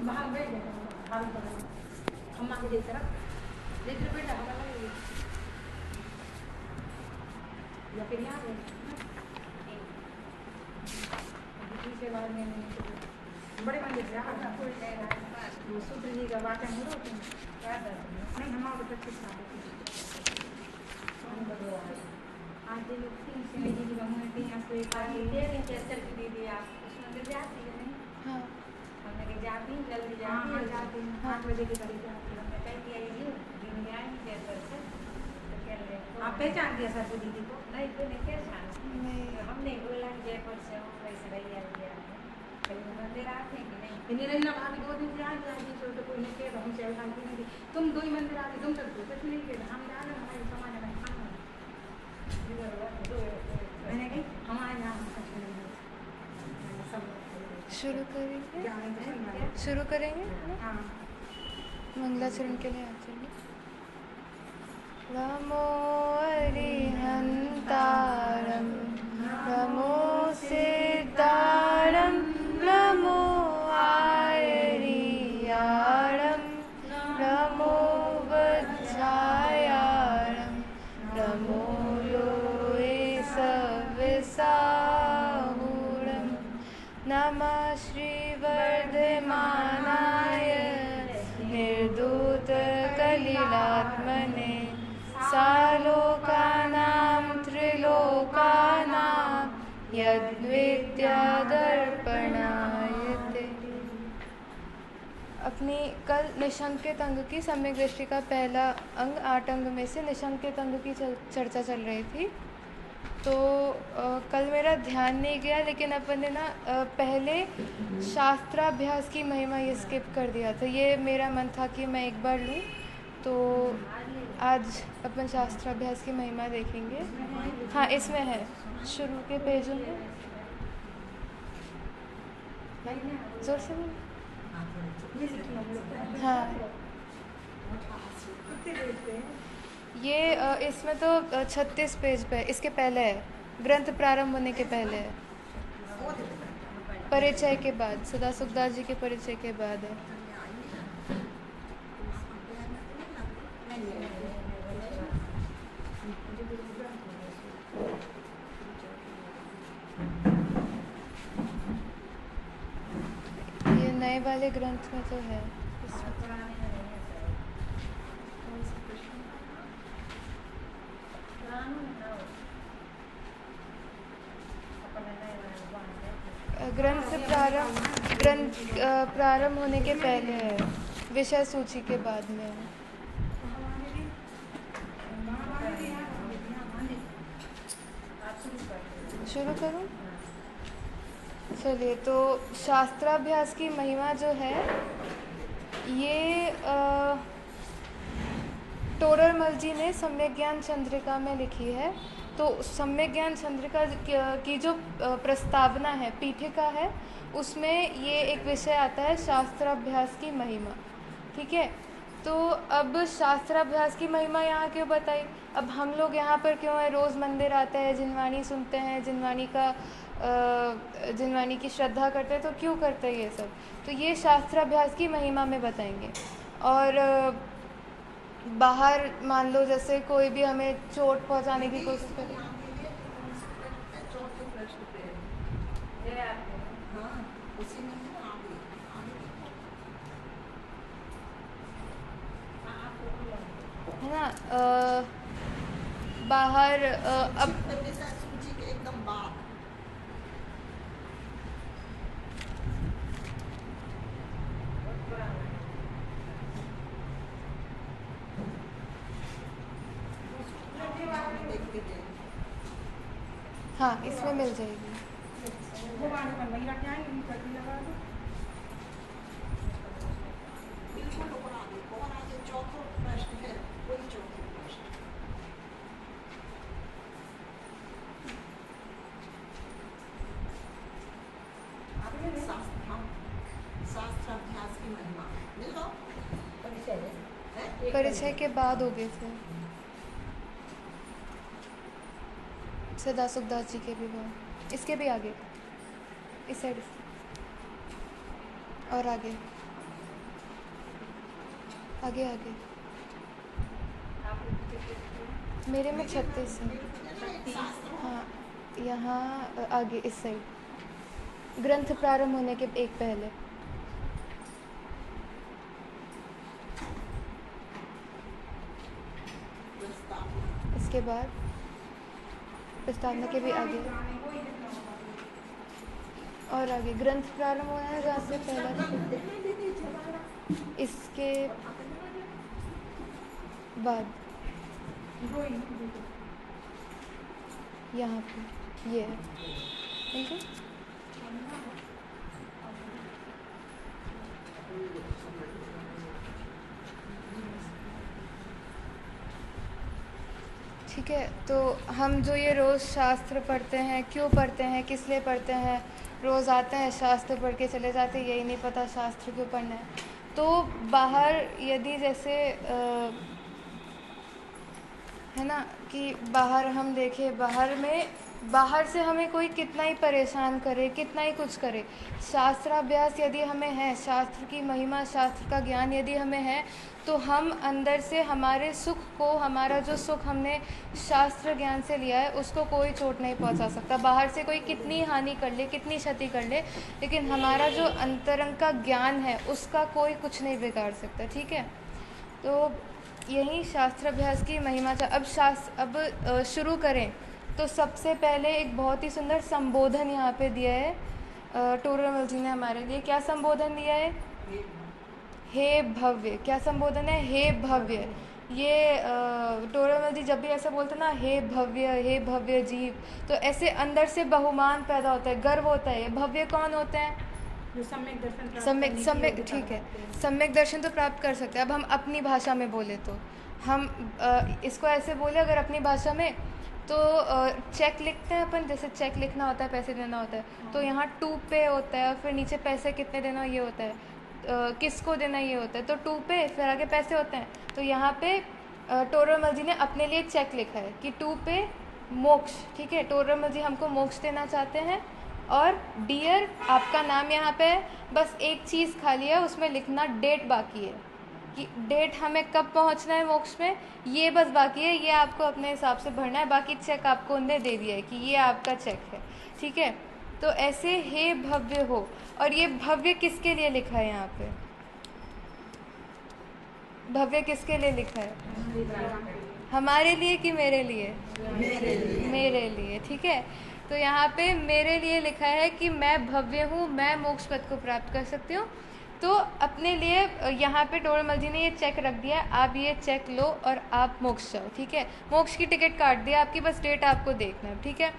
बाहर बैठ जाए हाल पर अम्मा के देख तरफ देख रहे बेटा हवा लगेगी या फिर यहाँ पीछे वाले में बड़े मंदिर से वो सूत्र जी का बातें हो रही नहीं हमारे बच्चे आज जी की बहू दीदी आप उसमें जाती है नहीं हाँ हमने कहीं जाती जल्दी जाती 8 बजे के करीब जाती हमने कह दिया दीदी आएंगी देर कर से तो कह रहे आप पहचान दिया सर दीदी को नहीं तो नहीं पहचान हमने बोला जयपुर से हूँ वैसे रही कहीं मंदिर आते हैं कि नहीं नहीं भाभी 2 दिन से आज तो कोई नहीं कह रहा हमसे शांति नहीं तुम 2 ही मंदिर आते तुम तक तो कुछ नहीं कह हम जाना हमारे समाज में मैंने कही हमारे यहाँ शुरू करेंगे हाँ मंगलाचरण के लिए आ जाएंगे। नमो अरिहंतारं नमो सिद्धारं नमो आयर्याणं नमो वज्रायाणं नमो लोये सविसाहूणं नमः श्रीवर्धमानाय निर्धूतकलिलात्मने सालोकानां त्रिलोकानां यद्विद्यादर्पणायते। अपनी कल निशंकित अंग की सम्यक दृष्टि का पहला अंग 8 अंग में से निशंकित अंग की चर्चा चल रही थी। तो कल मेरा ध्यान नहीं गया लेकिन अपन ने ना पहले शास्त्राभ्यास की महिमा ये स्किप कर दिया था। ये मेरा मन था कि मैं एक बार लूँ, तो आज अपन शास्त्राभ्यास की महिमा देखेंगे। हाँ इसमें है शुरू के पेजों में जोर से बोलो। हाँ ये इसमें तो 36 पेज पे इसके पहले है, ग्रंथ प्रारंभ होने के पहले है, परिचय के बाद, सदा सुखदास जी के परिचय के बाद है। ये नए वाले ग्रंथ में तो है। ग्रंथ प्रारंभ होने के पहले है, विषय सूची के बाद में है। शुरू करूं? चलिए, तो शास्त्राभ्यास की महिमा जो है ये टोडरमल जी ने सम्यक ज्ञान चंद्रिका में लिखी है। तो सम्यक ज्ञान चंद्रिका की जो प्रस्तावना है, पीठिका है, उसमें ये एक विषय आता है शास्त्राभ्यास की महिमा। ठीक है, तो अब शास्त्राभ्यास की महिमा यहाँ क्यों बताई? अब हम लोग यहाँ पर क्यों है? रोज़ मंदिर आते हैं, जिनवाणी सुनते हैं, जिनवाणी की श्रद्धा करते हैं, तो क्यों करते हैं ये सब? तो ये शास्त्राभ्यास की महिमा में बताएंगे। और बाहर मान लो जैसे कोई भी हमें चोट पहुंचाने की कोशिश करे, है ना, बाहर अब हाँ इसमें मिल जाएगी। परिचय के बाद हो गए थे, सदा सुखदास जी के भी बाद, इसके भी आगे, इस साइड और आगे आगे आगे आप मेरे में 36 है। हाँ, यहाँ आगे इस साइड ग्रंथ प्रारंभ होने के एक पहले। इसके बाद प्रस्तावना के भी आगे और आगे ग्रंथ प्रारंभ होना है जहाँ से पहला, इसके बाद यहाँ पे ये है, ठीक है। ठीक है, तो हम जो ये रोज़ शास्त्र पढ़ते हैं, क्यों पढ़ते हैं, किस लिए पढ़ते हैं, रोज़ आते हैं शास्त्र पढ़ के चले जाते हैं, यही नहीं पता शास्त्र क्यों पढ़ना है। तो बाहर यदि जैसे है ना कि बाहर हम देखें, बाहर से हमें कोई कितना ही परेशान करे, कितना ही कुछ करे, शास्त्राभ्यास यदि हमें है, शास्त्र की महिमा, शास्त्र का ज्ञान यदि हमें है, तो हम अंदर से हमारे सुख को, हमारा जो सुख हमने शास्त्र ज्ञान से लिया है, उसको कोई चोट नहीं पहुंचा सकता। बाहर से कोई कितनी हानि कर ले, कितनी क्षति कर ले, लेकिन हमारा जो अंतरंग का ज्ञान है उसका कोई कुछ नहीं बिगाड़ सकता। ठीक है, तो यही शास्त्राभ्यास की महिमा। अब शुरू करें तो सबसे पहले एक बहुत ही सुंदर संबोधन यहाँ पे दिया है टोडरमल जी ने हमारे लिए। क्या संबोधन दिया है? हे भव्य। क्या संबोधन है? हे भव्य। ये टोडरमल जी जब भी ऐसा बोलते ना, हे भव्य जीव, तो ऐसे अंदर से बहुमान पैदा होता है, गर्व होता है। भव्य कौन होते हैं? सम्यक दर्शन, सम्यक, ठीक है, सम्यक दर्शन तो प्राप्त कर सकते हैं। अब हम अपनी भाषा में बोले तो हम इसको ऐसे बोले अगर अपनी भाषा में, तो चेक लिखते हैं अपन, जैसे चेक लिखना होता है, पैसे देना होता है, तो यहाँ टू पे होता है और फिर नीचे पैसे कितने देना ये होता है, किसको देना ये होता है, तो टू पे, फिर आगे पैसे होते हैं। तो यहाँ पे टोडरमल जी ने अपने लिए चेक लिखा है कि टू पे मोक्ष। ठीक है, टोडरमल जी हमको मोक्ष देना चाहते हैं। और डियर आपका नाम यहाँ पे है, बस एक चीज़ खाली है, उसमें लिखना डेट बाकी है कि डेट हमें कब पहुँचना है मोक्ष में, ये बस बाकी है। ये आपको अपने हिसाब से भरना है, बाकी चेक आपको उन्होंने दे दिया है कि ये आपका चेक है। ठीक है, तो ऐसे हे भव्य हो। और ये भव्य किसके लिए लिखा है यहाँ पे? भव्य किसके लिए लिखा है? हमारे लिए कि मेरे लिए? मेरे लिए। ठीक है, तो यहाँ पे मेरे लिए लिखा है कि मैं भव्य हूँ, मैं मोक्ष पद को प्राप्त कर सकती हूँ। तो अपने लिए यहाँ पे टोडरमल जी ने ये चेक रख दिया, आप ये चेक लो और आप मोक्ष जाओ। ठीक है, मोक्ष की टिकट काट दिया आपकी, बस डेट आपको देखना है। ठीक है,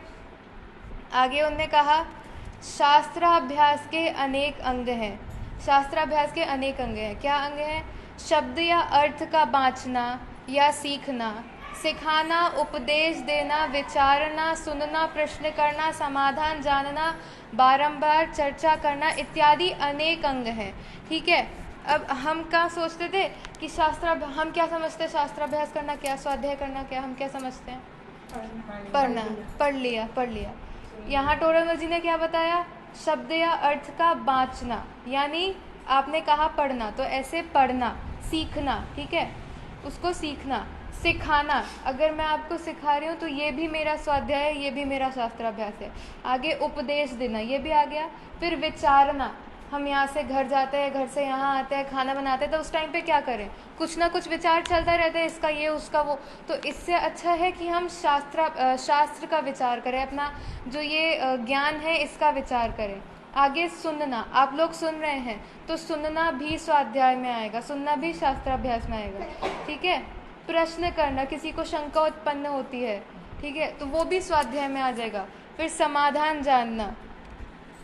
आगे उन्होंने कहा शास्त्राभ्यास के अनेक अंग हैं। शास्त्राभ्यास के अनेक अंग हैं। क्या अंग हैं? शब्द या अर्थ का बाँचना या सीखना, सिखाना, उपदेश देना, विचारना, सुनना, प्रश्न करना, समाधान जानना, बारंबार चर्चा करना इत्यादि अनेक अंग हैं। ठीक है, अब हम क्या सोचते थे कि हम क्या समझते हैं शास्त्राभ्यास करना क्या, स्वाध्याय करना क्या, हम क्या समझते हैं? पढ़ना, पढ़ लिया। यहाँ टोडरमल जी ने क्या बताया? शब्द या अर्थ का बाँचना, यानी आपने कहा पढ़ना, तो ऐसे पढ़ना, सीखना। ठीक है, उसको सीखना, सिखाना, अगर मैं आपको सिखा रही हूँ तो ये भी मेरा स्वाध्याय है, ये भी मेरा शास्त्राभ्यास है। आगे उपदेश देना, ये भी आ गया। फिर विचारना, हम यहाँ से घर जाते हैं, घर से यहाँ आते हैं, खाना बनाते हैं, तो उस टाइम पे क्या करें? कुछ ना कुछ विचार चलता रहता है, इसका ये, उसका वो। तो इससे अच्छा है कि हम शास्त्र का विचार करें, अपना जो ये ज्ञान है इसका विचार करें। आगे सुनना, आप लोग सुन रहे हैं तो सुनना भी स्वाध्याय में आएगा, सुनना भी शास्त्राभ्यास में आएगा। ठीक है, प्रश्न करना, किसी को शंका उत्पन्न होती है, ठीक है, तो वो भी स्वाध्याय में आ जाएगा। फिर समाधान जानना,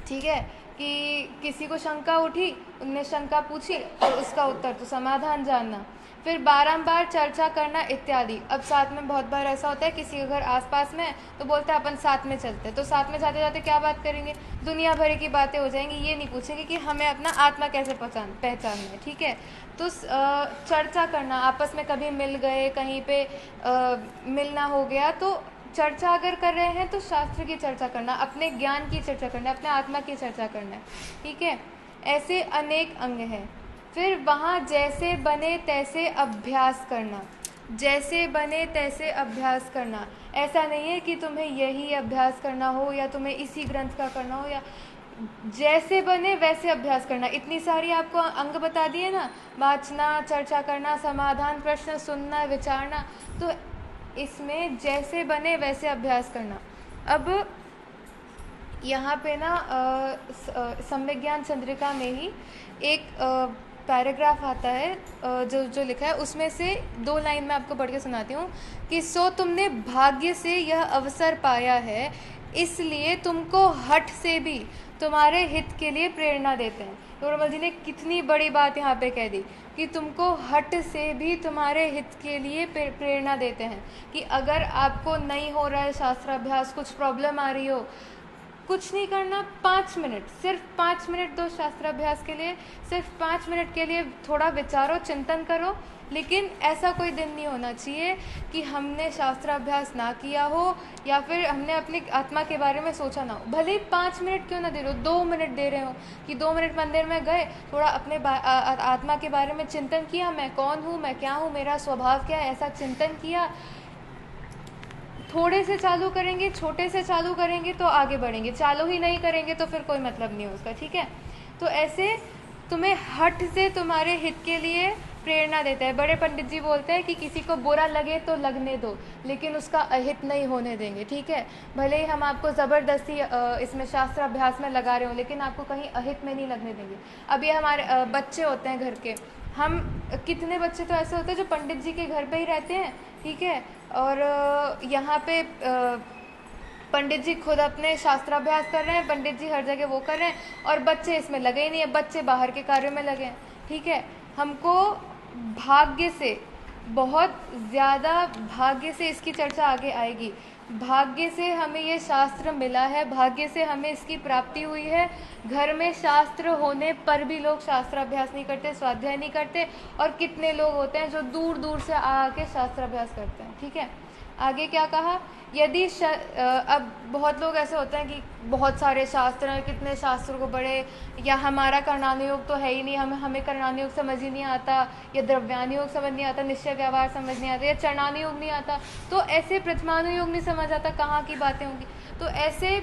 ठीक है, कि किसी को शंका उठी, उनने शंका पूछी और उसका उत्तर, तो समाधान जानना। फिर बारंबार चर्चा करना इत्यादि। अब साथ में बहुत बार ऐसा होता है किसी के घर आसपास में है तो बोलते हैं अपन साथ में चलते हैं, तो साथ में जाते जाते क्या बात करेंगे? दुनिया भर की बातें हो जाएंगी, ये नहीं पूछेंगे कि हमें अपना आत्मा कैसे पहचानना है। ठीक है, तो चर्चा करना, आपस में कभी मिल गए, कहीं पे मिलना हो गया, तो चर्चा अगर कर रहे हैं तो शास्त्र की चर्चा करना, अपने ज्ञान की चर्चा करना, अपने आत्मा की चर्चा करना है। ठीक है, ऐसे अनेक अंग हैं। फिर वहाँ जैसे बने तैसे अभ्यास करना, जैसे बने तैसे अभ्यास करना। ऐसा नहीं है कि तुम्हें यही अभ्यास करना हो या तुम्हें इसी ग्रंथ का करना हो, या जैसे बने वैसे अभ्यास करना। इतनी सारी आपको अंग बता दिए ना, वाचना, चर्चा करना, समाधान, प्रश्न सुनना, विचारना, तो इसमें जैसे बने वैसे अभ्यास करना। अब यहाँ पे ना सम्यक ज्ञान चंद्रिका में ही एक पैराग्राफ आता है जो लिखा है, उसमें से 2 लाइन मैं आपको पढ़ के सुनाती हूँ कि सो तुमने भाग्य से यह अवसर पाया है, इसलिए तुमको हठ से भी तुम्हारे हित के लिए प्रेरणा देते हैं। टोडरमल जी ने कितनी बड़ी बात यहाँ पे कह दी कि तुमको हठ से भी तुम्हारे हित के लिए प्रेरणा देते हैं, कि अगर आपको नहीं हो रहा है शास्त्राभ्यास, कुछ प्रॉब्लम आ रही हो, कुछ नहीं करना, 5 मिनट, सिर्फ 5 मिनट दो शास्त्राभ्यास के लिए, सिर्फ 5 मिनट के लिए थोड़ा विचारो, चिंतन करो। लेकिन ऐसा कोई दिन नहीं होना चाहिए कि हमने शास्त्राभ्यास ना किया हो या फिर हमने अपनी आत्मा के बारे में सोचा ना हो। भले ही 5 मिनट क्यों ना दे रहे हो, 2 मिनट दे रहे हो, कि 2 मिनट मंदिर में गए, थोड़ा अपने आत्मा के बारे में चिंतन किया, मैं कौन हूँ, मैं क्या हूँ, मेरा स्वभाव क्या है, ऐसा चिंतन किया। थोड़े से चालू करेंगे, छोटे से चालू करेंगे तो आगे बढ़ेंगे, चालू ही नहीं करेंगे तो फिर कोई मतलब नहीं है उसका, ठीक है। तो ऐसे तुम्हें हठ से तुम्हारे हित के लिए प्रेरणा देता है। बड़े पंडित जी बोलते हैं कि किसी को बुरा लगे तो लगने दो, लेकिन उसका अहित नहीं होने देंगे, ठीक है। भले ही हम आपको ज़बरदस्ती इसमें शास्त्र अभ्यास में लगा रहे हो, लेकिन आपको कहीं अहित में नहीं लगने देंगे। अब ये हमारे बच्चे होते हैं घर के, हम कितने बच्चे तो ऐसे होते हैं जो पंडित जी के घर पे ही रहते हैं, ठीक है, और यहाँ पे पंडित जी खुद अपने शास्त्राभ्यास कर रहे हैं, पंडित जी हर जगह वो कर रहे हैं, और बच्चे इसमें लगे ही नहीं है, बच्चे बाहर के कार्यों में लगे हैं, ठीक है। हमको भाग्य से, बहुत ज़्यादा भाग्य से इसकी चर्चा आगे आएगी, भाग्य से हमें ये शास्त्र मिला है, भाग्य से हमें इसकी प्राप्ति हुई है। घर में शास्त्र होने पर भी लोग शास्त्राभ्यास नहीं करते, स्वाध्याय नहीं करते, और कितने लोग होते हैं जो दूर दूर से आके शास्त्राभ्यास करते हैं, ठीक है। आगे क्या कहा, यदि अब बहुत लोग ऐसे होते हैं कि बहुत सारे शास्त्र हैं, कितने शास्त्रों को पढ़े, या हमारा कर्णानुयोग तो है ही नहीं, हमें कर्णानुयोग समझ ही नहीं आता, या द्रव्यानुयोग समझ नहीं आता, निश्चय व्यवहार समझ नहीं आता, या चरणानुयोग नहीं आता, तो ऐसे प्रथमानुयोग नहीं समझ आता, कहाँ की बातें होंगी। तो ऐसे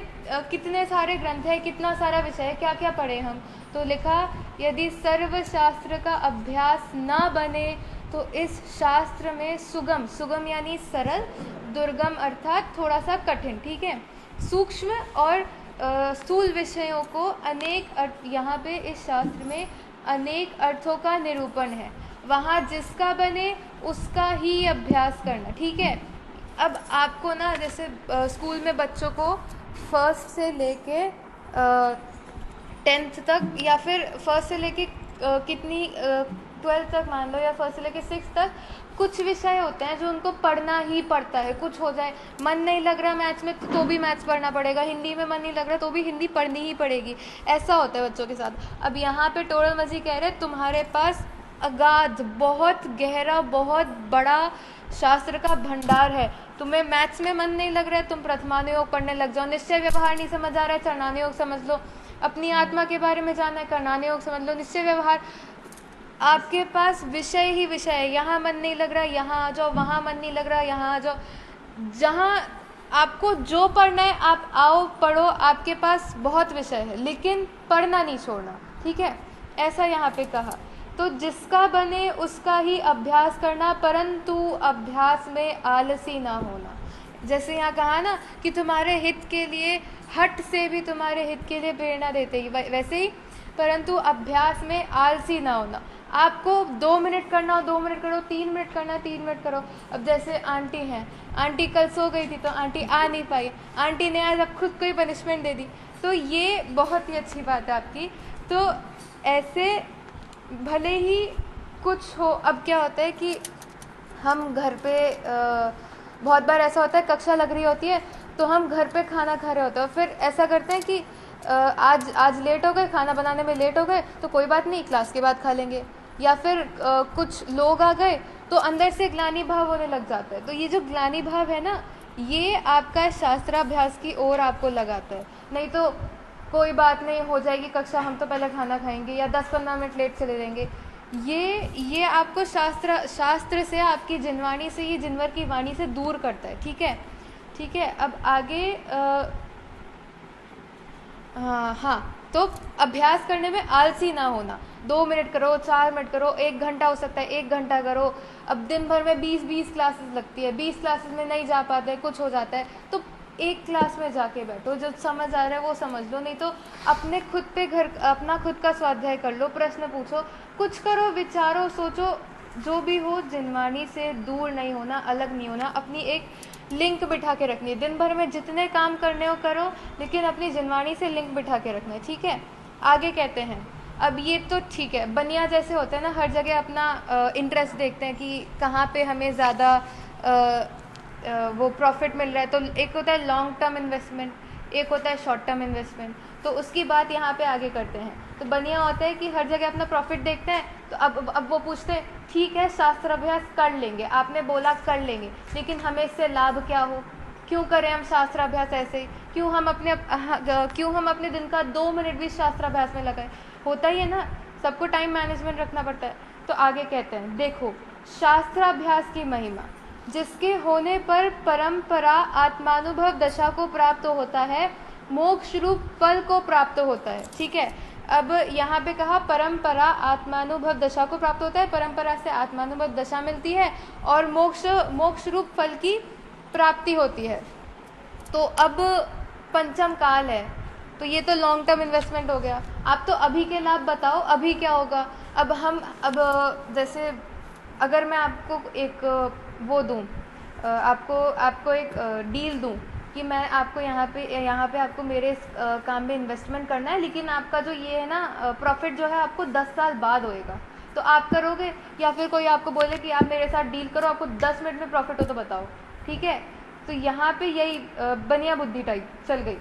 कितने सारे ग्रंथ है, कितना सारा विषय है, क्या क्या पढ़े हम। तो लिखा, यदि सर्वशास्त्र का अभ्यास ना बने तो इस शास्त्र में सुगम, सुगम यानी सरल, दुर्गम अर्थात थोड़ा सा कठिन, ठीक है, सूक्ष्म और स्थूल विषयों को अनेक अर्थ, यहाँ पे इस शास्त्र में अनेक अर्थों का निरूपण है, वहाँ जिसका बने उसका ही अभ्यास करना, ठीक है। अब आपको ना जैसे स्कूल में बच्चों को 1st से लेके 10th तक, या फिर 1st से लेके कितनी 12th तक मान लो, या 1st से लेके 6th तक कुछ विषय होते हैं जो उनको पढ़ना ही पड़ता है। कुछ हो जाए, मन नहीं लग रहा मैथ्स में तो भी मैथ्स पढ़ना पड़ेगा, हिंदी में मन नहीं लग रहा तो भी हिंदी पढ़नी ही पड़ेगी, ऐसा होता है बच्चों के साथ। अब यहाँ पे टोडरमल जी कह रहे हैं तुम्हारे पास अगाध, बहुत गहरा, बहुत बड़ा शास्त्र का भंडार है, तुम्हें मैथ्स में मन नहीं लग रहा है, तुम प्रथमानुयोग पढ़ने लग जाओ, निश्चय व्यवहार नहीं समझ आ रहा है, चरणानुयोग समझ लो, अपनी आत्मा के बारे में जानना है, कर्णानुयोग समझ लो, निश्चय व्यवहार, आपके पास विषय ही विषय है। यहाँ मन नहीं लग रहा, यहाँ आ जाओ, वहाँ मन नहीं लग रहा, यहाँ आ जाओ, जहाँ आपको जो पढ़ना है आप आओ पढ़ो, आपके पास बहुत विषय है, लेकिन पढ़ना नहीं छोड़ना, ठीक है, ऐसा यहाँ पे कहा। तो जिसका बने उसका ही अभ्यास करना, परंतु अभ्यास में आलसी ना होना। जैसे यहाँ कहा ना कि तुम्हारे हित के लिए, हट से भी तुम्हारे हित के लिए प्रेरणा देते ही, वैसे ही परंतु अभ्यास में आलसी ना होना। आपको 2 मिनट करना हो 2 मिनट करो, 3 मिनट करना 3 मिनट करो। अब जैसे आंटी हैं, आंटी कल सो गई थी तो आंटी आ नहीं पाई, आंटी ने आज अब खुद को ही पनिशमेंट दे दी, तो ये बहुत ही अच्छी बात है आपकी। तो ऐसे भले ही कुछ हो, अब क्या होता है कि हम घर पे बहुत बार ऐसा होता है कक्षा लग रही होती है तो हम घर पे खाना खा रहे होते हैं, फिर ऐसा करते हैं कि आज लेट हो गए, खाना बनाने में लेट हो गए तो कोई बात नहीं, क्लास के बाद खा लेंगे, या फिर कुछ लोग आ गए तो अंदर से ग्लानि भाव होने लग जाता है। तो ये जो ग्लानि भाव है ना, ये आपका शास्त्राभ्यास की ओर आपको लगाता है। नहीं तो कोई बात नहीं, हो जाएगी कक्षा, हम तो पहले खाना खाएंगे, या 10-15 मिनट लेट चले जाएंगे, ये आपको शास्त्र से, आपकी जिनवाणी से, ये जिनवर की वाणी से दूर करता है। ठीक है, ठीक है। अब आगे हाँ, तो अभ्यास करने में आलसी ना होना। 2 मिनट करो, 4 मिनट करो, 1 घंटा हो सकता है, 1 घंटा करो। अब दिन भर में 20 क्लासेस लगती है, 20 क्लासेस में नहीं जा पाते, कुछ हो जाता है, तो एक क्लास में जाके बैठो, जो समझ आ रहा है वो समझ लो, नहीं तो अपने खुद पे अपना खुद का स्वाध्याय कर लो, प्रश्न पूछो, कुछ करो, विचारो, सोचो, जो भी हो, जिनवाणी से दूर नहीं होना, अलग नहीं होना, अपनी एक लिंक बिठा के रखनी है। दिन भर में जितने काम करने हो करो, लेकिन अपनी जिनवाणी से लिंक बिठा के रखना है। ठीक है, आगे कहते हैं, अब ये तो ठीक है, बनिया जैसे होते हैं ना, हर जगह अपना इंटरेस्ट देखते हैं कि कहाँ पे हमें ज़्यादा वो प्रॉफिट मिल रहा है। तो एक होता है लॉन्ग टर्म इन्वेस्टमेंट, एक होता है शॉर्ट टर्म इन्वेस्टमेंट। तो उसकी बात यहाँ पे आगे करते हैं। तो बनिया होता है कि हर जगह अपना प्रॉफिट देखते हैं। तो अब वो पूछते हैं, ठीक है शास्त्र अभ्यास कर लेंगे, आपने बोला कर लेंगे, लेकिन हमें इससे लाभ क्या हो, क्यों करें हम शास्त्राभ्यास ऐसे, क्यों हम अपने दिन का 2 मिनट भी शास्त्राभ्यास में लगाएं। होता ही है ना, सबको टाइम मैनेजमेंट रखना पड़ता है। तो आगे कहते हैं, देखो शास्त्राभ्यास की महिमा, जिसके होने पर परंपरा आत्मानुभव दशा को प्राप्त होता है, मोक्ष रूप फल को प्राप्त होता है। ठीक है, अब यहाँ पे कहा परंपरा आत्मानुभव दशा को प्राप्त होता है, परंपरा से आत्मानुभव दशा मिलती है और मोक्ष रूप फल की प्राप्ति होती है। तो अब पंचम काल है, तो ये तो लॉन्ग टर्म इन्वेस्टमेंट हो गया। आप तो अभी के लाभ बताओ, अभी क्या होगा। अब जैसे अगर मैं आपको एक वो दूँ, आपको एक डील दूँ कि मैं आपको यहाँ पे आपको मेरे इस काम में इन्वेस्टमेंट करना है, लेकिन आपका जो ये है ना प्रॉफिट जो है आपको 10 साल बाद होएगा, तो आप करोगे? या फिर कोई आपको बोले कि आप मेरे साथ डील करो, आपको 10 मिनट में प्रॉफिट हो तो बताओ। ठीक है, तो यहाँ पे यही बनिया बुद्धि टाइप चल गई।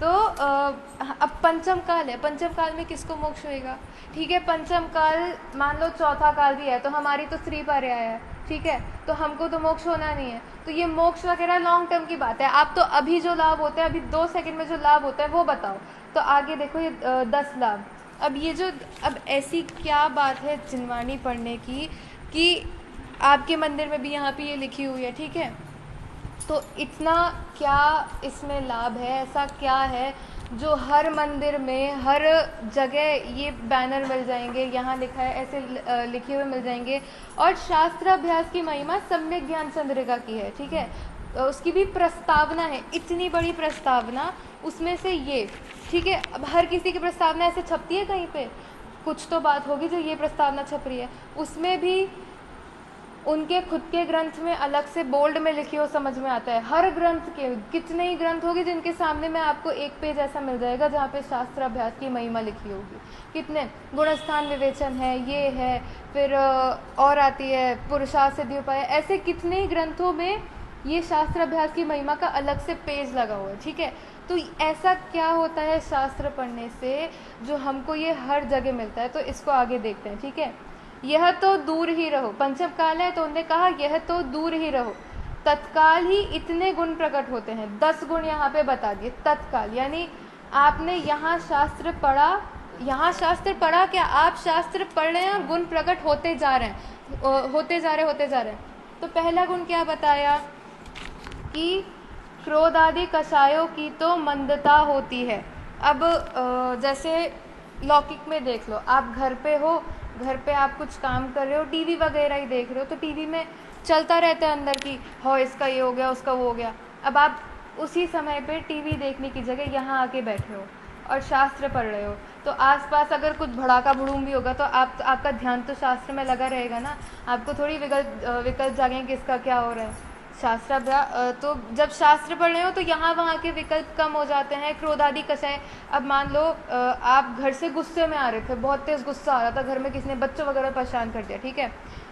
तो अब पंचम काल है, पंचम काल में किसको मोक्ष होएगा? ठीक है, पंचम काल मान लो चौथा काल भी है, तो हमारी तो स्त्री पर्याय है। ठीक है, तो हमको तो मोक्ष होना नहीं है। तो ये मोक्ष वगैरह लॉन्ग टर्म की बात है। आप तो अभी जो लाभ होता है, अभी 2 सेकंड में जो लाभ होता है वो बताओ। तो आगे देखो, ये 10 लाभ। अब ऐसी क्या बात है जिनवाणी पढ़ने की कि आपके मंदिर में भी यहाँ पे ये लिखी हुई है। ठीक है, तो इतना क्या इसमें लाभ है, ऐसा क्या है जो हर मंदिर में हर जगह ये बैनर मिल जाएंगे, यहाँ लिखा है ऐसे लिखे हुए मिल जाएंगे। और शास्त्राभ्यास की महिमा सम्यक ज्ञान चंद्रिका की है। ठीक है, उसकी भी प्रस्तावना है, इतनी बड़ी प्रस्तावना, उसमें से ये। ठीक है, अब हर किसी की प्रस्तावना ऐसे छपती है कहीं पे, कुछ तो बात होगी जो ये प्रस्तावना छप रही है। उसमें भी उनके खुद के ग्रंथ में अलग से बोल्ड में लिखी हो, समझ में आता है। हर ग्रंथ के कितने ही ग्रंथ होंगे जिनके सामने में आपको एक पेज ऐसा मिल जाएगा जहाँ पे शास्त्राभ्यास की महिमा लिखी होगी। कितने गुणस्थान विवेचन है, ये है, फिर और आती है पुरुषार्थ सिद्धि उपाय, ऐसे कितने ही ग्रंथों में ये शास्त्राभ्यास की महिमा का अलग से पेज लगा हुआ है। ठीक है, तो ऐसा क्या होता है शास्त्र पढ़ने से जो हमको ये हर जगह मिलता है, तो इसको आगे देखते हैं। ठीक है, यह तो दूर ही रहो, पंचम काल है तो उन्होंने कहा यह तो दूर ही रहो, तत्काल ही इतने गुण प्रकट होते हैं। 10 गुण यहाँ पे बता दिए तत्काल, यानी आपने यहाँ शास्त्र पढ़ा क्या, आप शास्त्र पढ़ रहे हैं, गुण प्रकट होते जा रहे हैं। तो पहला गुण क्या बताया कि क्रोध आदि कषायों की तो मंदता होती है। अब जैसे लौकिक में देख लो, आप घर पे आप कुछ काम कर रहे हो, टीवी वगैरह ही देख रहे हो, तो टीवी में चलता रहता है अंदर की, हो इसका ये हो गया, उसका वो हो गया। अब आप उसी समय पे टीवी देखने की जगह यहाँ आके बैठे हो और शास्त्र पढ़ रहे हो, तो आसपास अगर कुछ भड़ाका भड़ूम भी होगा तो आपका ध्यान तो शास्त्र में लगा रहेगा ना, आपको थोड़ी विकल्प जागेंगे किसका क्या हो रहा है। तो जब शास्त्र पढ़ रहे हो तो यहाँ वहाँ के विकल्प कम हो जाते हैं, क्रोध आदि कषाय। अब मान लो आप घर से गुस्से में आ रहे थे, बहुत तेज़ गुस्सा आ रहा था, घर में किसी ने बच्चों वगैरह परेशान कर दिया। ठीक है,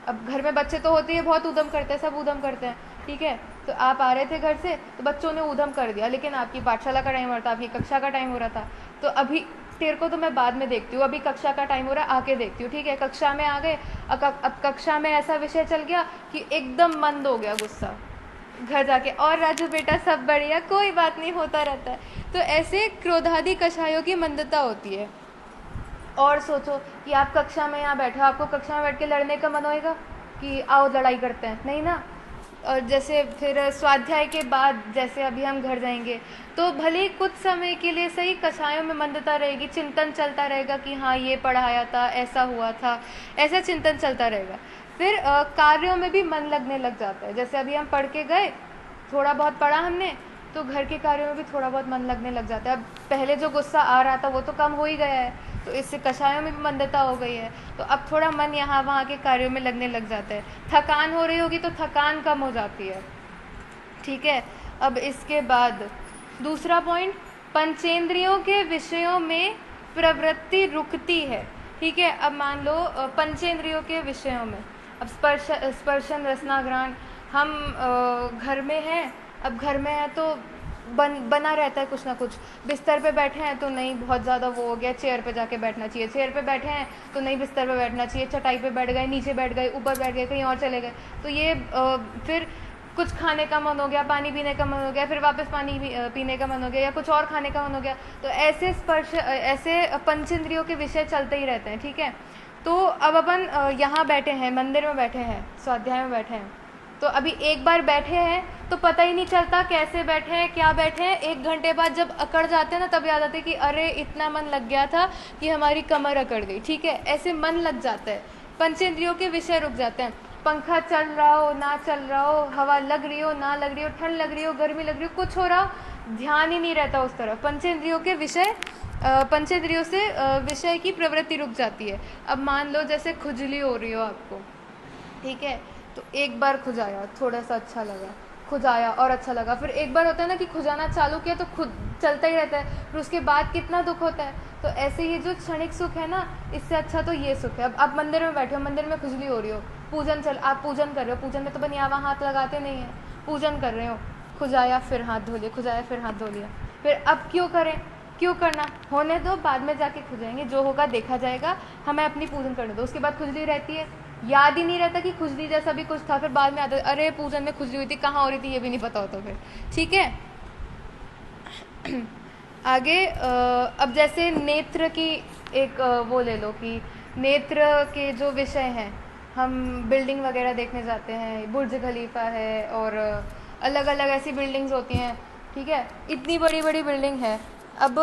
अब घर में बच्चे तो होते हैं, बहुत ऊधम करते हैं, सब ऊधम करते हैं। ठीक है, तो आप आ रहे थे घर से, तो बच्चों ने ऊधम कर दिया, लेकिन आपकी पाठशाला का टाइम हो रहा था, आपकी कक्षा का टाइम हो रहा था, तो अभी तेरे को तो मैं बाद में देखती हूँ, अभी कक्षा का टाइम हो रहा है, आके देखती हूँ। ठीक है, कक्षा में आ गए, अब कक्षा में ऐसा विषय चल गया कि एकदम मंद हो गया गुस्सा, घर जाके और राजू बेटा सब बढ़िया, कोई बात नहीं, होता रहता है। तो ऐसे क्रोधादि कषायों की मंदता होती है। और सोचो कि आप कक्षा में यहाँ बैठे हो, आपको कक्षा में बैठ के लड़ने का मन होएगा कि आओ लड़ाई करते हैं, नहीं ना। और जैसे फिर स्वाध्याय के बाद जैसे अभी हम घर जाएंगे तो भले ही कुछ समय के लिए सही कक्षाओं में मंदता रहेगी, चिंतन चलता रहेगा कि हाँ ये पढ़ाया था, ऐसा हुआ था, ऐसा चिंतन चलता रहेगा। फिर कार्यों में भी मन लगने लग जाता है। जैसे अभी हम पढ़ के गए, थोड़ा बहुत पढ़ा हमने, तो घर के कार्यों में भी थोड़ा बहुत मन लगने लग जाता है। अब पहले जो गुस्सा आ रहा था वो तो कम हो ही गया है, तो इससे कषायों में भी मंदता हो गई है, तो अब थोड़ा मन यहाँ वहाँ के कार्यों में लगने लग जाता है। थकान हो रही होगी तो थकान कम हो जाती है, ठीक है। अब इसके बाद दूसरा पॉइंट, पंचेंद्रियों के विषयों में प्रवृत्ति रुकती है, ठीक है। अब मान लो पंचेंद्रियों के विषयों में, अब स्पर्शन रसना घ्राण, हम घर में हैं, अब घर में है तो बना रहता है कुछ ना कुछ। बिस्तर पे बैठे हैं तो नहीं बहुत ज़्यादा वो हो गया, चेयर पे जाके बैठना चाहिए, चेयर पे बैठे हैं तो नहीं बिस्तर पे बैठना चाहिए, चटाई पे बैठ गए, नीचे बैठ गए, ऊपर बैठ गए, कहीं और चले गए, तो ये फिर कुछ खाने का मन हो गया, पानी पीने का मन हो गया, फिर वापस पानी पीने का मन हो गया, या कुछ और खाने का मन हो गया, तो ऐसे पंचेंद्रियों के विषय चलते ही रहते हैं, ठीक है। तो अब अपन यहाँ बैठे हैं, मंदिर में बैठे हैं, स्वाध्याय में बैठे हैं, तो अभी एक बार बैठे हैं तो पता ही नहीं चलता कैसे बैठे हैं, क्या बैठे हैं। 1 घंटे बाद जब अकड़ जाते हैं ना, तब याद आता है कि अरे इतना मन लग गया था कि हमारी कमर अकड़ गई, ठीक है। ऐसे मन लग जाता है, पंचेंद्रियों के विषय रुक जाते हैं। पंखा चल रहा हो ना चल रहा हो, हवा लग रही हो ना लग रही हो, ठंड लग रही हो गर्मी लग रही हो, कुछ हो रहा हो, ध्यान ही नहीं रहता उस तरफ। पंचेंद्रियों के विषय, पंचेंद्रियों से विषय की प्रवृत्ति रुक जाती है। अब मान लो जैसे खुजली हो रही हो आपको, ठीक है, तो एक बार खुजाया, थोड़ा सा अच्छा लगा, खुजाया और अच्छा लगा, फिर एक बार होता है ना कि खुजाना चालू किया तो खुद चलता ही रहता है, फिर उसके बाद कितना दुख होता है। तो ऐसे ये जो क्षणिक सुख है ना, इससे अच्छा तो ये सुख है। अब आप मंदिर में बैठे हो, मंदिर में खुजली हो रही हो, आप पूजन कर रहे हो, पूजन में तो बनिया वहाँ हाथ लगाते नहीं है, पूजन कर रहे हो, खुजाया फिर हाथ धो लिया, खुजाया फिर हाथ धो लिया, फिर अब क्यों करें, क्यों करना, होने दो, बाद में जाके खुजाएंगे, जो होगा देखा जाएगा, हमें अपनी पूजन करने दो। उसके बाद खुजली रहती है, याद ही नहीं रहता कि खुजली जैसा भी कुछ था, फिर बाद में आता है अरे पूजन में खुजली हुई थी, कहाँ हो रही थी, ये भी नहीं पता होता फिर, ठीक है। आगे अब जैसे नेत्र की एक वो ले लो कि नेत्र के जो विषय हैं, हम बिल्डिंग वगैरह देखने जाते हैं, बुर्ज खलीफा है और अलग अलग ऐसी बिल्डिंग्स होती हैं, ठीक है, इतनी बड़ी बड़ी बिल्डिंग है। अब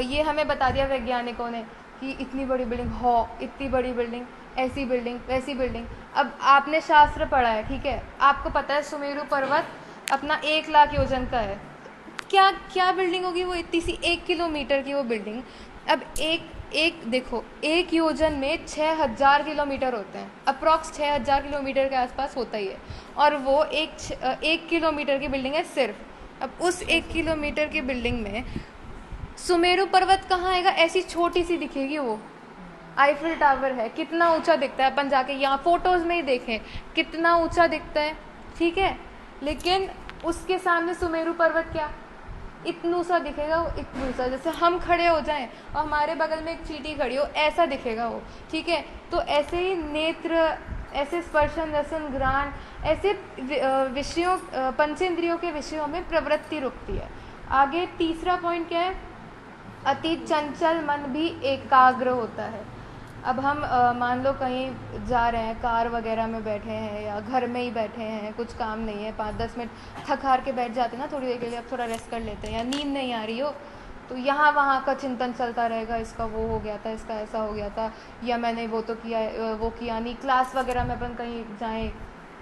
ये हमें बता दिया वैज्ञानिकों ने कि इतनी बड़ी बिल्डिंग हो, इतनी बड़ी बिल्डिंग, ऐसी बिल्डिंग, वैसी बिल्डिंग। अब आपने शास्त्र पढ़ा है, ठीक है, आपको पता है सुमेरु पर्वत अपना 1 लाख योजन का है, क्या क्या बिल्डिंग होगी वो, इतनी सी 1 किलोमीटर की वो बिल्डिंग। अब एक देखो, 1 योजन में 6000 किलोमीटर होते हैं, अप्रॉक्स 6000 किलोमीटर के आसपास होता ही है, और वो 1 किलोमीटर की बिल्डिंग है सिर्फ। अब उस 1 किलोमीटर की बिल्डिंग में सुमेरु पर्वत कहाँ आएगा, ऐसी छोटी सी दिखेगी वो। आईफिल टावर है, कितना ऊंचा दिखता है, अपन जाके यहाँ फोटोज़ में ही देखें कितना ऊंचा दिखता है, ठीक है, लेकिन उसके सामने सुमेरु पर्वत क्या, इतनू सा दिखेगा वो, इतनू सा, जैसे हम खड़े हो जाएं और हमारे बगल में एक चींटी खड़ी हो, ऐसा दिखेगा वो, ठीक है। तो ऐसे ही नेत्र, ऐसे स्पर्शन रसन घ्राण, ऐसे विषयों, पंचेंद्रियों के विषयों में प्रवृत्ति रुकती है। आगे तीसरा पॉइंट क्या है, अति चंचल मन भी एकाग्र होता है। अब हम मान लो कहीं जा रहे हैं, कार वगैरह में बैठे हैं या घर में ही बैठे हैं, कुछ काम नहीं है, 5-10 मिनट थक हार के बैठ जाते हैं ना थोड़ी देर के लिए, अब थोड़ा रेस्ट कर लेते हैं, या नींद नहीं आ रही हो तो यहाँ वहाँ का चिंतन चलता रहेगा, इसका वो हो गया था, इसका ऐसा हो गया था, या मैंने वो तो किया, वो किया नहीं। क्लास वगैरह में अपन कहीं जाएँ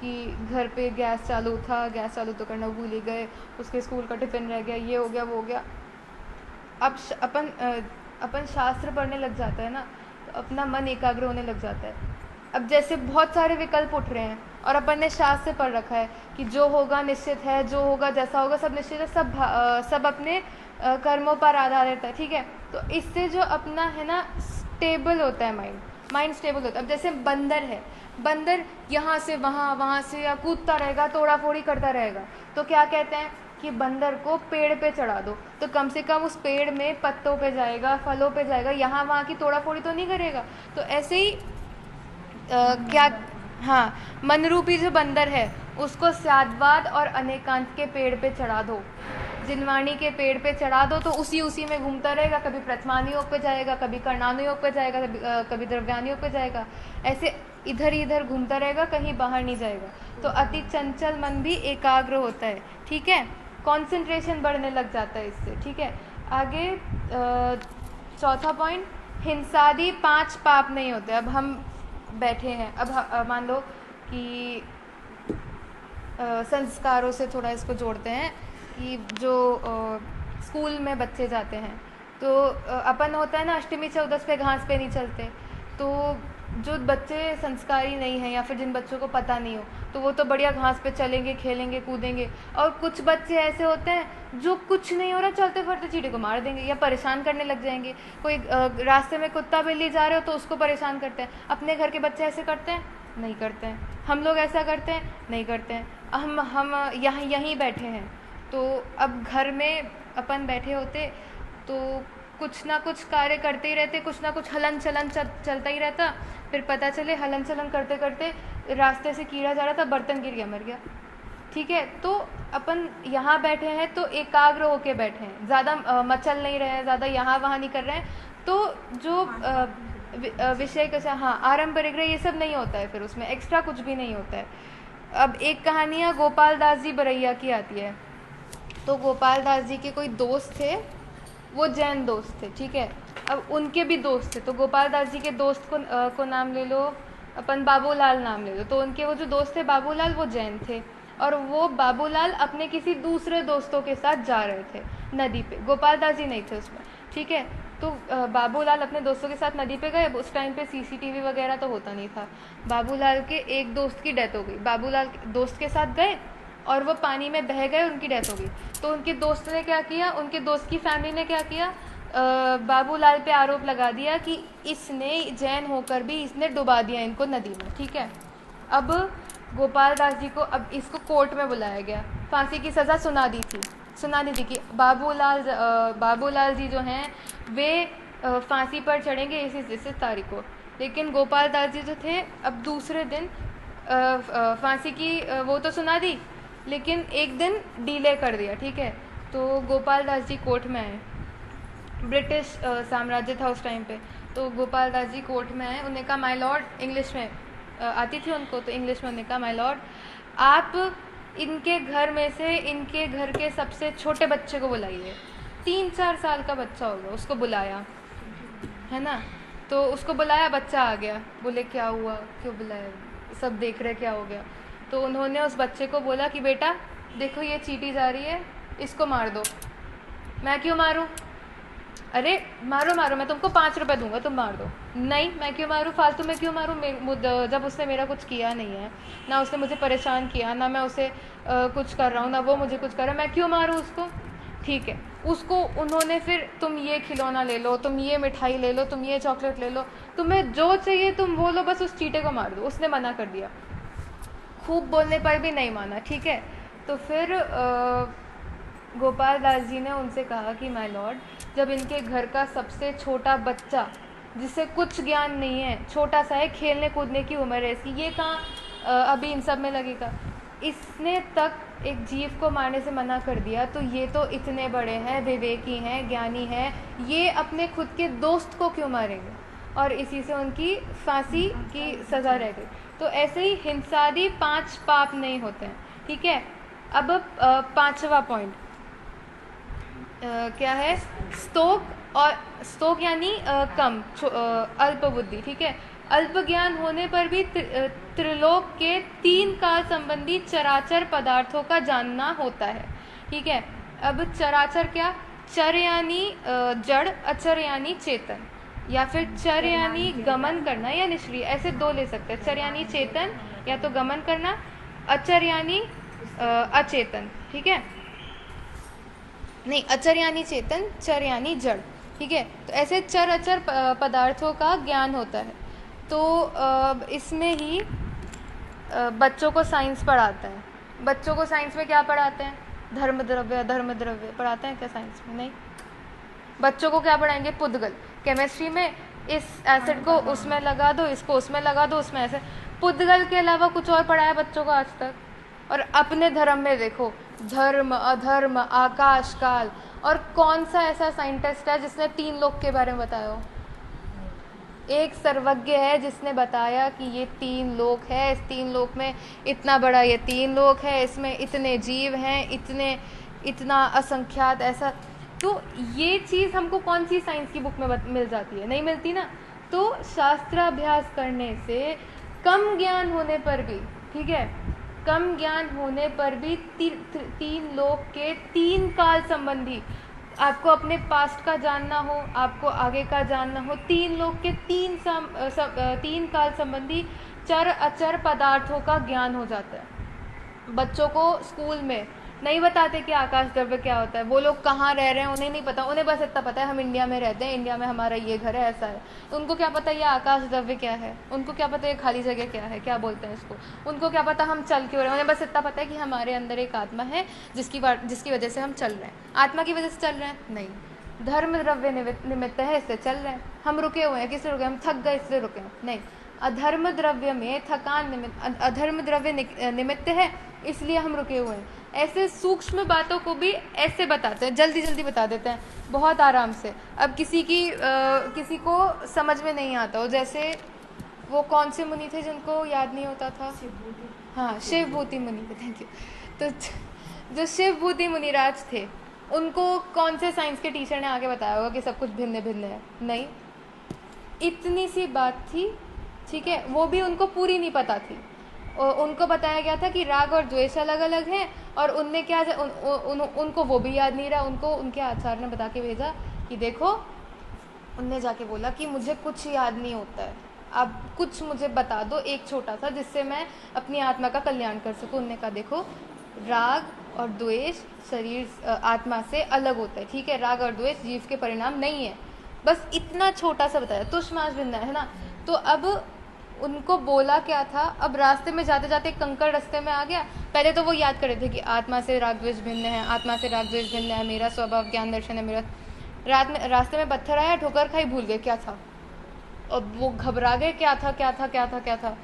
कि घर पे गैस चालू था, गैस चालू तो करना भूल ही गए, उसके स्कूल का टिफ़िन रह गया, ये हो गया वो हो गया। अब अपन शास्त्र पढ़ने लग जाता है ना, तो अपना मन एकाग्र होने लग जाता है। अब जैसे बहुत सारे विकल्प उठ रहे हैं और अपन ने शास्त्र पढ़ रखा है कि जो होगा निश्चित है, जो होगा जैसा होगा सब निश्चित है, सब अपने कर्मों पर आधारित है, ठीक है। तो इससे जो अपना है ना स्टेबल होता है, माइंड स्टेबल होता है। अब जैसे बंदर है, बंदर यहाँ से वहाँ, वहाँ से या कूदता रहेगा, तोड़ा फोड़ी करता रहेगा, तो क्या कहते हैं कि बंदर को पेड़ पे चढ़ा दो, तो कम से कम उस पेड़ में पत्तों पे जाएगा, फलों पे जाएगा, यहाँ वहाँ की तोड़ा फोड़ी तो नहीं करेगा। तो ऐसे ही क्या, हाँ, मनरूपी जो बंदर है उसको स्याद्वाद और अनेकांत के पेड़ पे चढ़ा दो, जिनवाणी के पेड़ पे चढ़ा दो तो उसी में घूमता रहेगा, कभी प्रथमानु योग पे जाएगा, कभी कर्णानु योग पे जाएगा, कभी द्रव्यानु योग पे जाएगा, ऐसे इधर ही इधर घूमता रहेगा, कहीं बाहर नहीं जाएगा। तो अति चंचल मन भी एकाग्र होता है, ठीक है, कंसंट्रेशन बढ़ने लग जाता है इससे, ठीक है। आगे चौथा पॉइंट, हिंसादि 5 पाप नहीं होते। अब हम बैठे हैं, अब मान लो कि संस्कारों से थोड़ा इसको जोड़ते हैं कि जो स्कूल में बच्चे जाते हैं तो अपन होता है ना अष्टमी चौदस पे घास पे नहीं चलते, तो जो बच्चे संस्कारी नहीं हैं या फिर जिन बच्चों को पता नहीं हो तो वो तो बढ़िया घास पे चलेंगे, खेलेंगे, कूदेंगे, और कुछ बच्चे ऐसे होते हैं जो कुछ नहीं हो रहा चलते फिरते चींटी को मार देंगे या परेशान करने लग जाएंगे। कोई रास्ते में कुत्ता बिल्ली जा रहे हो तो उसको परेशान करते हैं। अपने घर के बच्चे ऐसे करते हैं? नहीं करते हैं। हम लोग ऐसा करते हैं? नहीं करते हैं। हम यहीं बैठे हैं, तो अब घर में अपन बैठे होते तो कुछ ना कुछ कार्य करते ही रहते, कुछ ना कुछ हलन चलन चलता ही रहता, फिर पता चले हलन चलन करते करते रास्ते से कीड़ा जा रहा था, बर्तन गिर गया, मर गया, ठीक है। तो अपन यहाँ बैठे हैं तो एकाग्र होके बैठे हैं, ज़्यादा मचल नहीं रहे हैं, ज़्यादा यहाँ वहाँ नहीं कर रहे हैं, तो जो विषय कैसा, हाँ, आरंभ परिग्रह ये सब नहीं होता है, फिर उसमें एक्स्ट्रा कुछ भी नहीं होता है। अब एक कहानियाँ गोपाल दास जी बरैया की आती है। तो गोपाल दास जी के कोई दोस्त थे, वो जैन दोस्त थे, ठीक है। अब उनके भी दोस्त थे, तो गोपाल दास जी के दोस्त को नाम ले लो अपन, बाबूलाल नाम ले लो। तो उनके वो जो दोस्त थे बाबूलाल, वो जैन थे, और वो बाबूलाल अपने किसी दूसरे दोस्तों के साथ जा रहे थे नदी पे, गोपाल दास जी नहीं थे उसमें, ठीक है। तो बाबूलाल अपने दोस्तों के साथ नदी पे गए। उस टाइम पे सीसीटीवी वगैरह तो होता नहीं था। बाबूलाल के एक दोस्त की डेथ हो गई, बाबूलाल दोस्त के साथ गए और वो पानी में बह गए, उनकी डेथ हो गई। तो उनके दोस्त ने क्या किया, उनके दोस्त की फैमिली ने क्या किया, बाबूलाल पे आरोप लगा दिया कि इसने जैन होकर भी इसने डुबा दिया इनको नदी में, ठीक है। अब गोपाल दास जी को, अब इसको कोर्ट में बुलाया गया, फांसी की सज़ा सुना दी थी कि बाबूलाल जी जो हैं वे फांसी पर चढ़ेंगे इस तारीख को। लेकिन गोपाल दास जी जो थे, अब दूसरे दिन फांसी की वो तो सुना दी, लेकिन एक दिन डिले कर दिया, ठीक है। तो गोपाल दास जी कोर्ट में आए, ब्रिटिश साम्राज्य था उस टाइम पे, तो गोपाल दास जी कोर्ट में आए। उन्हें कहा माय लॉर्ड, इंग्लिश में आती थी उनको, तो इंग्लिश में उन्हें कहा माय लॉर्ड, आप इनके घर में से इनके घर के सबसे छोटे बच्चे को बुलाइए। 3-4 साल का बच्चा होगा, उसको बुलाया, है ना। तो उसको बुलाया, बच्चा आ गया, बोले क्या हुआ, क्यों बुलाया, सब देख रहे क्या हो गया। तो उन्होंने उस बच्चे को बोला कि बेटा देखो ये चींटी जा रही है, इसको मार दो। मैं क्यों मारूं? अरे मारो, मैं तुमको 5 रुपए दूंगा, तुम मार दो। नहीं, मैं क्यों मारूं, फालतू में क्यों मारूं, जब उसने मेरा कुछ किया नहीं है, ना उसने मुझे परेशान किया, ना मैं उसे कुछ कर रहा हूँ, ना वो मुझे कुछ कर रहा है, मैं क्यों मारूं उसको? ठीक है, उसको उन्होंने फिर तुम ये खिलौना ले लो, तुम ये मिठाई ले लो, तुम ये चॉकलेट ले लो, तुम्हें जो चाहिए तुम वो लो, बस उस चींटे को मार दो। उसने मना कर दिया, खूब बोलने पर भी नहीं माना, ठीक है। तो फिर गोपाल दास जी ने उनसे कहा कि माय लॉर्ड, जब इनके घर का सबसे छोटा बच्चा जिसे कुछ ज्ञान नहीं है, छोटा सा है, खेलने कूदने की उम्र है इसकी, ये कहाँ अभी इन सब में लगेगा, इसने तक एक जीव को मारने से मना कर दिया, तो ये तो इतने बड़े हैं, विवेकी हैं, ज्ञानी हैं, ये अपने खुद के दोस्त को क्यों मारेंगे? और इसी से उनकी फांसी की सज़ा रह गई। तो ऐसे ही हिंसादि 5 पाप नहीं होते हैं, ठीक है। अब 5वां पॉइंट क्या है, स्तोक, और स्तोक यानी कम, अल्प बुद्धि, ठीक है। अल्प ज्ञान होने पर भी त्रिलोक के 3 काल संबंधी चराचर पदार्थों का जानना होता है, ठीक है। अब चराचर क्या, चर यानी जड़, अचर यानी चेतन, या फिर चर यानी गमन करना या निष्क्रिय, ऐसे 2 ले सकते हैं। चर यानी चेतन या तो गमन करना, अचर यानी अचेतन, ठीक है, नहीं, अचर यानी चेतन, चर यानी जड़, ठीक है। तो ऐसे चर अचर पदार्थों का ज्ञान होता है। तो इसमें ही बच्चों को साइंस पढ़ाते हैं। बच्चों को साइंस में क्या पढ़ाते हैं, धर्म द्रव्य पढ़ाते हैं क्या साइंस में? नहीं। बच्चों को क्या पढ़ाएंगे, पुद्गल। केमिस्ट्री में इस एसिड को उसमें लगा दो, इसको उसमें लगा दो, उसमें ऐसे। पुद्गल के अलावा कुछ और पढ़ाया बच्चों को आज तक? और अपने धर्म में देखो, धर्म, अधर्म, आकाश, काल। और कौन सा ऐसा साइंटिस्ट है जिसने 3 लोक के बारे में बताया हो? एक सर्वज्ञ है जिसने बताया कि ये 3 लोक है, इस 3 लोक में इतना बड़ा ये 3 लोक है, इसमें इतने जीव हैं, इतना असंख्यात ऐसा। तो ये चीज़ हमको कौन सी साइंस की बुक में मिल जाती है? नहीं मिलती ना। तो शास्त्राभ्यास करने से कम ज्ञान होने पर भी, ठीक है, कम ज्ञान होने पर भी 3 लोक के 3 काल संबंधी, आपको अपने पास्ट का जानना हो, आपको आगे का जानना हो, 3 लोक के 3 काल संबंधी चर अचर पदार्थों का ज्ञान हो जाता है। बच्चों को स्कूल में नहीं बताते कि आकाश द्रव्य क्या होता है, वो लोग कहाँ रह रहे हैं उन्हें नहीं पता, उन्हें बस इतना पता है हम इंडिया में रहते हैं, इंडिया में हमारा ये घर है, ऐसा है। तो उनको क्या पता ये आकाश द्रव्य क्या है, उनको क्या पता ये खाली जगह क्या है, क्या बोलते हैं इसको, उनको क्या पता हम चल क्यों रहे हैं, उन्हें बस इतना पता है कि हमारे अंदर एक आत्मा है जिसकी वजह से हम चल रहे हैं। आत्मा की वजह से चल रहे हैं? नहीं, धर्म द्रव्य निमित्त है, इससे चल रहे हैं। हम रुके हुए हैं, किससे रुके? हम थक गए इसलिए रुके हैं? नहीं, अधर्म द्रव्य में थकान निमित्त, अधर्म द्रव्य निमित्त है इसलिए हम रुके हुए हैं। ऐसे सूक्ष्म बातों को भी ऐसे बताते हैं, जल्दी जल्दी बता देते हैं, बहुत आराम से। अब किसी को समझ में नहीं आता हो, जैसे वो कौन से मुनि थे जिनको याद नहीं होता था? हाँ, शिवभूति मुनि थे, थैंक यू। तो जो शिवभूति मुनिराज थे, उनको कौन से साइंस के टीचर ने आगे बताया होगा कि सब कुछ भिन्न भिन्न है? नहीं, इतनी सी बात थी, ठीक है, वो भी उनको पूरी नहीं पता थी। उनको बताया गया था कि राग और द्वेष अलग अलग हैं, और उनने क्या उनको वो भी याद नहीं रहा। उनको उनके आचार्य ने बता के भेजा कि देखो, उनने जाके बोला कि मुझे कुछ याद नहीं होता है, आप कुछ मुझे बता दो एक छोटा सा जिससे मैं अपनी आत्मा का कल्याण कर सकूं। उनने कहा देखो, राग और द्वेष शरीर आत्मा से अलग होता है, ठीक है, राग और द्वेष जीव के परिणाम नहीं है, बस इतना छोटा सा बताया, तुष्मास भिन्न है ना। तो अब उनको बोला क्या था, अब रास्ते में जाते जाते कंकड़ रास्ते में आ गया। पहले तो वो याद कर रहे थे कि आत्मा से राग द्वेष भिन्न है, आत्मा से राग द्वेष भिन्न है, मेरा स्वभाव ज्ञान दर्शन है मेरा। रास्ते में पत्थर आया, ठोकर खाई, भूल गए क्या था, अब वो घबरा गए, क्या था क्या था क्या था क्या था।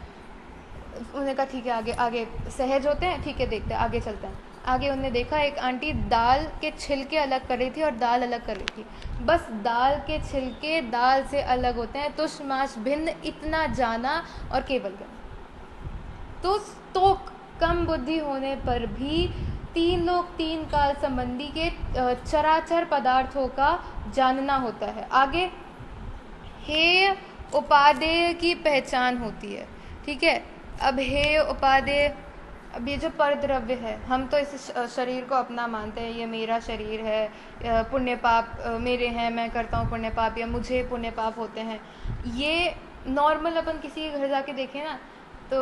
उन्होंने कहा ठीक है, आगे आगे सहज होते हैं, ठीक है, देखते हैं, आगे चलते हैं। आगे उन्होंने देखा एक आंटी दाल के छिलके अलग कर रही थी और दाल अलग कर रही थी। बस दाल के छिलके दाल से अलग होते हैं, तुष्मास भिन्न, इतना जाना और केवल गया। तो कम बुद्धि होने पर भी 3 लोक 3 काल संबंधी के चराचर पदार्थों का जानना होता है। आगे हेय उपादेय की पहचान होती है, ठीक है। अब हेय उपादेय, अब ये जो परद्रव्य है, हम तो इस शरीर को अपना मानते हैं, ये मेरा शरीर है, पुण्य पाप मेरे हैं, मैं करता हूँ पुण्य पाप, या मुझे पुण्य पाप होते हैं। ये नॉर्मल अपन किसी के घर जाके देखें ना, तो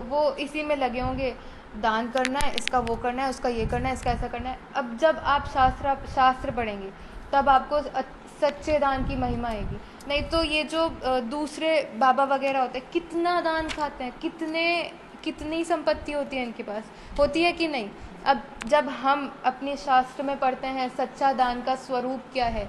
वो इसी में लगे होंगे, दान करना है, इसका वो करना है, उसका ये करना है, इसका ऐसा करना है। अब जब आप शास्त्र पढ़ेंगे तब आपको सच्चे दान की महिमा आएगी। नहीं तो ये जो दूसरे बाबा वगैरह होते हैं, कितना दान खाते हैं, कितनी संपत्ति होती है इनके पास, होती है कि नहीं। अब जब हम अपने शास्त्र में पढ़ते हैं सच्चा दान का स्वरूप क्या है,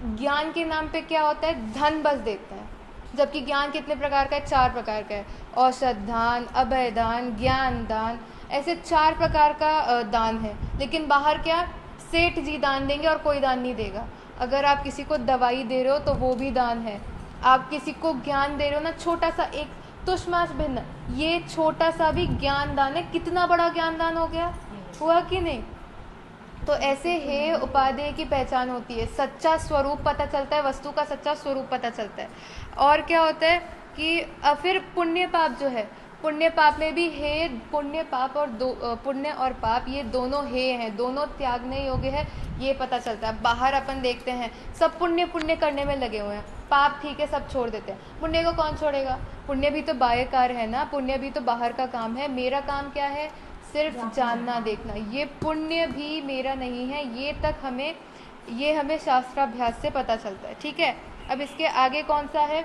ज्ञान के नाम पे क्या होता है, धन बस देते हैं, जबकि ज्ञान कितने प्रकार का है? 4 प्रकार का है। औषध दान, अभय दान, ज्ञान दान, ऐसे 4 प्रकार का दान है। लेकिन बाहर क्या, सेठ जी दान देंगे और कोई दान नहीं देगा। अगर आप किसी को दवाई दे रहे हो तो वो भी दान है। आप किसी को ज्ञान दे रहे हो ना, छोटा सा एक तुष्मास भिन्न, ये छोटा सा भी ज्ञान दान है। कितना बड़ा ज्ञान दान हो गया, हुआ कि नहीं। तो ऐसे हेय उपादेय की पहचान होती है, सच्चा स्वरूप पता चलता है, वस्तु का सच्चा स्वरूप पता चलता है। और क्या होता है कि फिर पुण्य पाप जो है, पुण्य पाप में भी हेय, पुण्य पाप और पुण्य और पाप ये दोनों हेय हैं, दोनों त्यागने योग्य है, ये पता चलता है। बाहर अपन देखते हैं सब पुण्य करने में लगे हुए हैं, पाप ठीक है सब छोड़ देते हैं। पुण्य को कौन छोड़ेगा, पुण्य भी तो बाह्य कार्य है ना, पुण्य भी तो बाहर का काम है। मेरा काम क्या है, सिर्फ जानना देखना, ये पुण्य भी मेरा नहीं है, ये हमें शास्त्राभ्यास से पता चलता है, ठीक है। अब इसके आगे कौन सा है,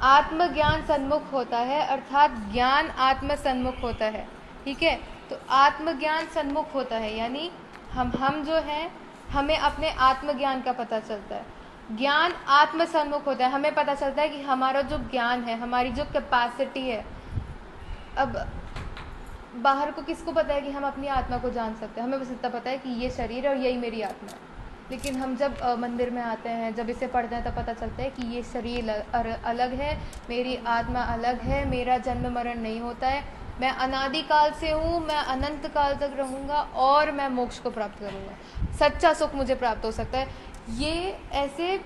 आत्मज्ञान सन्मुख होता है, अर्थात ज्ञान आत्म सन्मुख होता है, ठीक है। तो आत्मज्ञान सन्मुख होता है यानी हम जो हैं, हमें अपने आत्मज्ञान का पता चलता है। ज्ञान आत्म सन्मुख होता है, हमें पता चलता है कि हमारा जो ज्ञान है, हमारी जो कैपेसिटी है। अब बाहर को किसको पता है कि हम अपनी आत्मा को जान सकते हैं? हमें बस इतना पता है कि ये शरीर है और यही मेरी आत्मा है। लेकिन हम जब मंदिर में आते हैं, जब इसे पढ़ते हैं, तब पता चलता है कि ये शरीर अलग है, मेरी आत्मा अलग है, मेरा जन्म मरण नहीं होता है, मैं अनादिकाल से हूँ, मैं अनंत काल तक रहूँगा और मैं मोक्ष को प्राप्त करूँगा, सच्चा सुख मुझे प्राप्त हो सकता है। ये ऐसे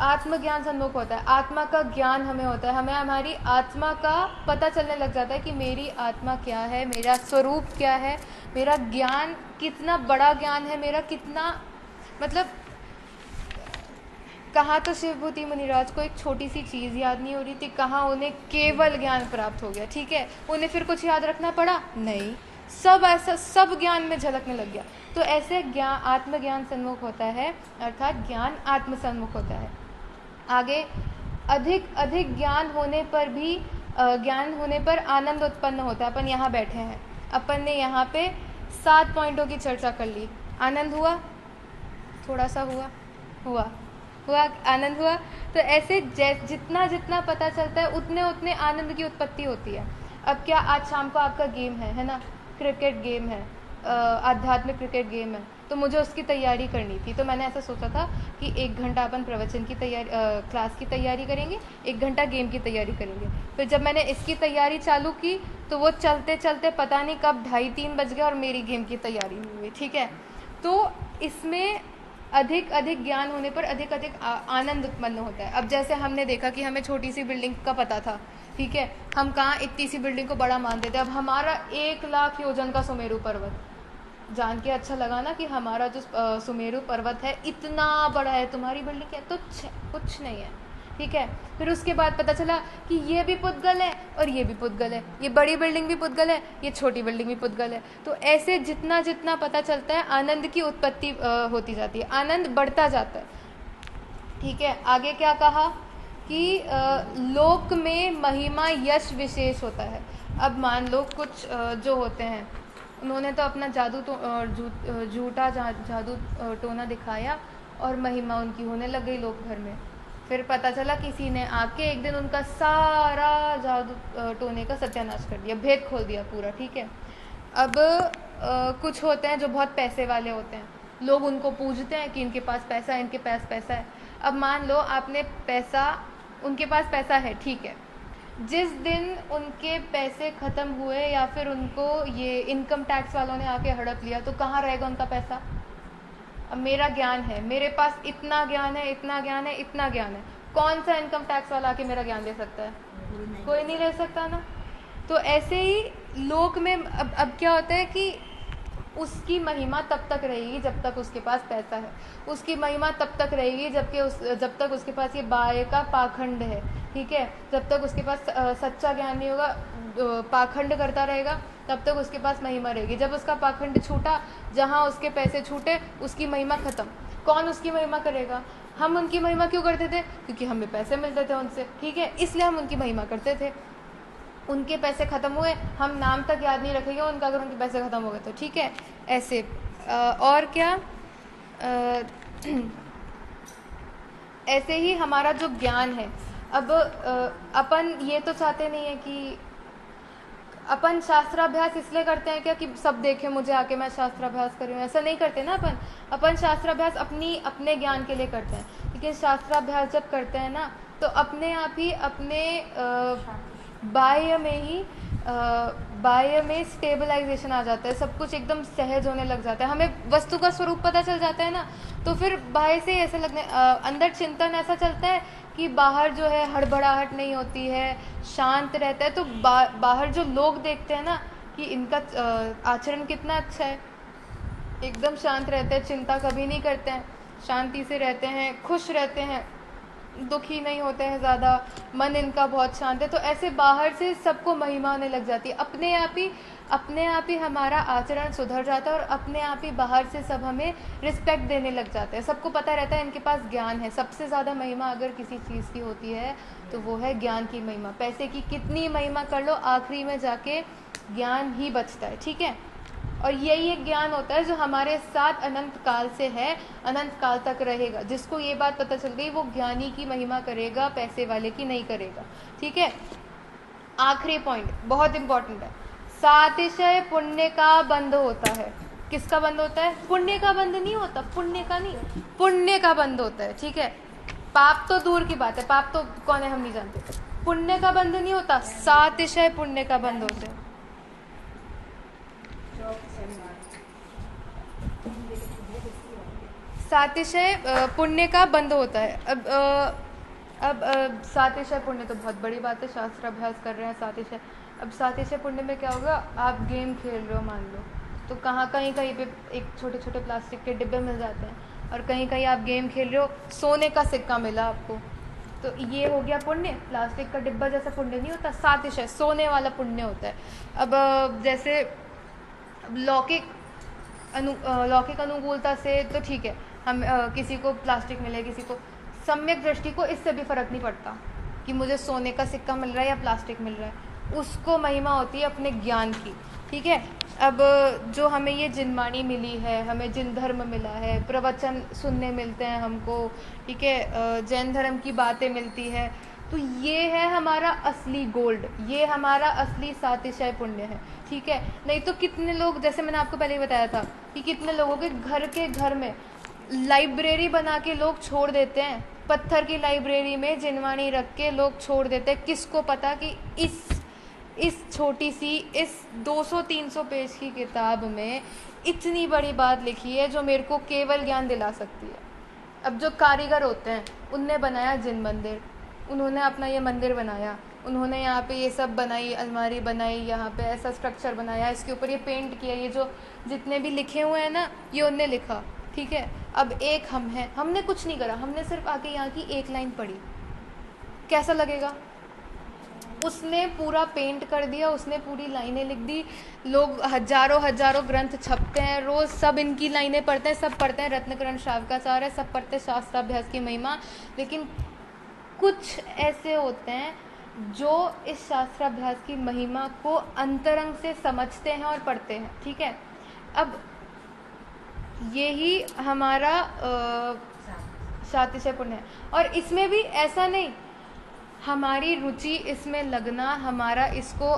आत्मज्ञान सन्मुख होता है। आत्मा का ज्ञान हमें होता है, हमें हमारी आत्मा का पता चलने लग जाता है कि मेरी आत्मा क्या है, मेरा स्वरूप क्या है, मेरा ज्ञान कितना बड़ा ज्ञान है, मेरा कितना, मतलब कहाँ तो शिवभूति मुनिराज को एक छोटी सी चीज़ याद नहीं हो रही थी, कहाँ उन्हें केवल ज्ञान प्राप्त हो गया। ठीक है, उन्हें फिर कुछ याद रखना पड़ा नहीं, सब ऐसा सब ज्ञान में झलकने लग गया। तो ऐसे ज्ञान आत्मज्ञान सन्मुख होता है, अर्थात ज्ञान आत्म सन्मुख होता है। आगे अधिक अधिक ज्ञान होने पर भी ज्ञान होने पर आनंद उत्पन्न होता है। अपन यहाँ बैठे हैं, अपन ने यहाँ पे 7 पॉइंटों की चर्चा कर ली। आनंद हुआ, थोड़ा सा हुआ आनंद हुआ। तो ऐसे जितना जितना पता चलता है उतने उतने आनंद की उत्पत्ति होती है। अब क्या, आज शाम को आपका गेम है ना, क्रिकेट गेम है, आध्यात्मिक क्रिकेट गेम है, तो मुझे उसकी तैयारी करनी थी। तो मैंने ऐसा सोचा था कि 1 घंटा अपन प्रवचन की तैयारी, क्लास की तैयारी करेंगे, 1 घंटा गेम की तैयारी करेंगे। फिर जब मैंने इसकी तैयारी चालू की तो वो चलते चलते पता नहीं कब 2:30-3 बज गया और मेरी गेम की तैयारी नहीं हुई। ठीक है, तो इसमें अधिक अधिक ज्ञान होने पर अधिक अधिक आनंद उत्पन्न होता है। अब जैसे हमने देखा कि हमें छोटी सी बिल्डिंग का पता था, ठीक है, हम कहाँ इतनी सी बिल्डिंग को बड़ा मानते थे। अब हमारा 1 लाख योजन का सुमेरु पर्वत जान के अच्छा लगा ना कि हमारा जो सुमेरु पर्वत है इतना बड़ा है, तुम्हारी बिल्डिंग क्या तुच्छ है, कुछ नहीं है। ठीक है, फिर उसके बाद पता चला कि ये भी पुद्गल है और ये भी पुद्गल है, ये बड़ी बिल्डिंग भी पुद्गल है, ये छोटी बिल्डिंग भी पुद्गल है। तो ऐसे जितना जितना पता चलता है आनंद की उत्पत्ति होती जाती है, आनंद बढ़ता जाता है। ठीक है, आगे क्या कहा कि लोक में महिमा यश विशेष होता है। अब मान लो कुछ जो होते हैं, उन्होंने तो अपना जादू तो झूठा जादू टोना दिखाया और महिमा उनकी होने लग गई लोक भर में। फिर पता चला किसी ने आके एक दिन उनका सारा जादू टोने का सत्यानाश कर दिया, भेद खोल दिया पूरा। ठीक है, अब कुछ होते हैं जो बहुत पैसे वाले होते हैं, लोग उनको पूजते हैं कि इनके पास पैसा है, इनके पास पैसा है। अब मान लो आपने पैसा, उनके पास पैसा है, ठीक है, जिस दिन उनके पैसे ख़त्म हुए या फिर उनको ये इनकम टैक्स वालों ने आके हड़प लिया, तो कहाँ रहेगा उनका पैसा? अब मेरा ज्ञान है, मेरे पास इतना ज्ञान है, इतना ज्ञान है, इतना ज्ञान है, कौन सा इनकम टैक्स वाला आके मेरा ज्ञान ले सकता है? कोई नहीं ले सकता ना। तो ऐसे ही लोक में अब क्या होता है कि उसकी महिमा तब तक रहेगी जब तक उसके पास पैसा है, उसकी महिमा तब तक रहेगी जब तक उसके पास ये बाय का पाखंड है। ठीक है, जब तक उसके पास सच्चा ज्ञान नहीं होगा, पाखंड करता रहेगा, तब तक उसके पास महिमा रहेगी। जब उसका पाखंड छूटा, जहाँ उसके पैसे छूटे, उसकी महिमा खत्म। कौन उसकी महिमा करेगा? हम उनकी महिमा क्यों करते थे? क्योंकि हमें पैसे मिलते थे उनसे। ठीक है, इसलिए हम उनकी महिमा करते थे। उनके पैसे ख़त्म हुए, हम नाम तक याद नहीं रखेंगे उनका अगर उनके पैसे ख़त्म हो गए तो। ठीक है, ऐसे और क्या, ऐसे ही हमारा जो ज्ञान है, अब अपन ये तो चाहते नहीं है कि अपन शास्त्राभ्यास इसलिए करते हैं क्या कि सब देखें मुझे आके मैं शास्त्राभ्यास कर रही हूँ, ऐसा नहीं करते ना। अपन शास्त्राभ्यास अपने ज्ञान के लिए करते हैं। लेकिन शास्त्राभ्यास जब करते हैं ना, तो अपने आप ही अपने बाह्य में स्टेबलाइजेशन आ जाता है, सब कुछ एकदम सहज होने लग जाता है, हमें वस्तु का स्वरूप पता चल जाता है ना। तो फिर बाहर से ऐसा लगने, अंदर चिंतन ऐसा चलता है कि बाहर जो है हड़बड़ाहट नहीं होती है, शांत रहता है। तो बाहर जो लोग देखते हैं ना कि इनका आचरण कितना अच्छा है, एकदम शांत रहते हैं, चिंता कभी नहीं करते हैं, शांति से रहते हैं, खुश रहते हैं, दुखी नहीं होते हैं ज़्यादा, मन इनका बहुत शांत है। तो ऐसे बाहर से सबको महिमा होने लग जाती है, अपने आप ही हमारा आचरण सुधर जाता है और अपने आप ही बाहर से सब हमें रिस्पेक्ट देने लग जाते हैं। सबको पता रहता है इनके पास ज्ञान है। सबसे ज़्यादा महिमा अगर किसी चीज़ की होती है तो वो है ज्ञान की महिमा। पैसे की कितनी महिमा कर लो, आखिरी में जाके ज्ञान ही बचता है। ठीक है, और यही एक ज्ञान होता है जो हमारे साथ अनंत काल से है, अनंत काल तक रहेगा। जिसको ये बात पता चल गई वो ज्ञानी की महिमा करेगा, पैसे वाले की नहीं करेगा। ठीक है, आखिरी पॉइंट बहुत इंपॉर्टेंट है, सातिशय पुण्य का बंध होता है। किसका बंध होता है? पुण्य का बंध नहीं होता, पुण्य का नहीं, पुण्य का बंध होता है, ठीक है। पाप तो दूर की बात है, पाप तो कौन है हम नहीं जानते। पुण्य का बंध नहीं होता, सातिशय पुण्य का बंध होता है। सातिशय पुण्य का बंध होता है। अब सातिशय पुण्य तो बहुत बड़ी बात है, शास्त्र अभ्यास कर रहे हैं सातिशय। अब सातिशय पुण्य में क्या होगा, आप गेम खेल रहे हो मान लो, तो कहीं पे एक छोटे छोटे प्लास्टिक के डिब्बे मिल जाते हैं, और कहीं आप गेम खेल रहे हो, सोने का सिक्का मिला आपको, तो ये हो गया पुण्य। प्लास्टिक का डिब्बा जैसा पुण्य नहीं होता, सातिशय सोने वाला पुण्य होता है। अब जैसे लौकिक अनुकूलता से तो ठीक है, हम किसी को प्लास्टिक मिले, किसी को सम्यक दृष्टि को इससे भी फर्क नहीं पड़ता कि मुझे सोने का सिक्का मिल रहा है या प्लास्टिक मिल रहा है, उसको महिमा होती है अपने ज्ञान की, ठीक है। अब जो हमें ये जिनवाणी मिली है, हमें जिन धर्म मिला है, प्रवचन सुनने मिलते हैं हमको, ठीक है, जैन धर्म की बातें मिलती है, तो ये है हमारा असली गोल्ड, ये हमारा असली सातिशय पुण्य है, ठीक है। नहीं तो कितने लोग, जैसे मैंने आपको पहले ही बताया था कि कितने लोगों के घर में लाइब्रेरी बना के लोग छोड़ देते हैं, पत्थर की लाइब्रेरी में जिनवाणी रख के लोग छोड़ देते हैं। किसको पता कि इस छोटी सी, इस 200-300 पेज की किताब में इतनी बड़ी बात लिखी है जो मेरे को केवल ज्ञान दिला सकती है। अब जो कारीगर होते हैं, उनने बनाया जिन मंदिर, उन्होंने अपना ये मंदिर बनाया, उन्होंने यहाँ पे ये सब बनाई, अलमारी बनाई, यहाँ पे ऐसा स्ट्रक्चर बनाया, इसके ऊपर ये पेंट किया, ये जो जितने भी लिखे हुए हैं ना, ये उनने लिखा, ठीक है। अब एक हम हैं, हमने कुछ नहीं करा, हमने सिर्फ आके यहाँ की एक लाइन पढ़ी, कैसा लगेगा? उसने पूरा पेंट कर दिया, उसने पूरी लाइनें लिख दी, लोग हजारों ग्रंथ छपते हैं रोज, सब इनकी लाइनें पढ़ते हैं, सब पढ़ते हैं रत्नकरण श्रावकाचार्य, सब पढ़ते हैं शास्त्राभ्यास की महिमा। लेकिन कुछ ऐसे होते हैं जो इस शास्त्राभ्यास की महिमा को अंतरंग से समझते हैं और पढ़ते हैं, ठीक है। अब यही हमारा सातिशय पुण्य है। और इसमें भी ऐसा नहीं, हमारी रुचि इसमें लगना, हमारा इसको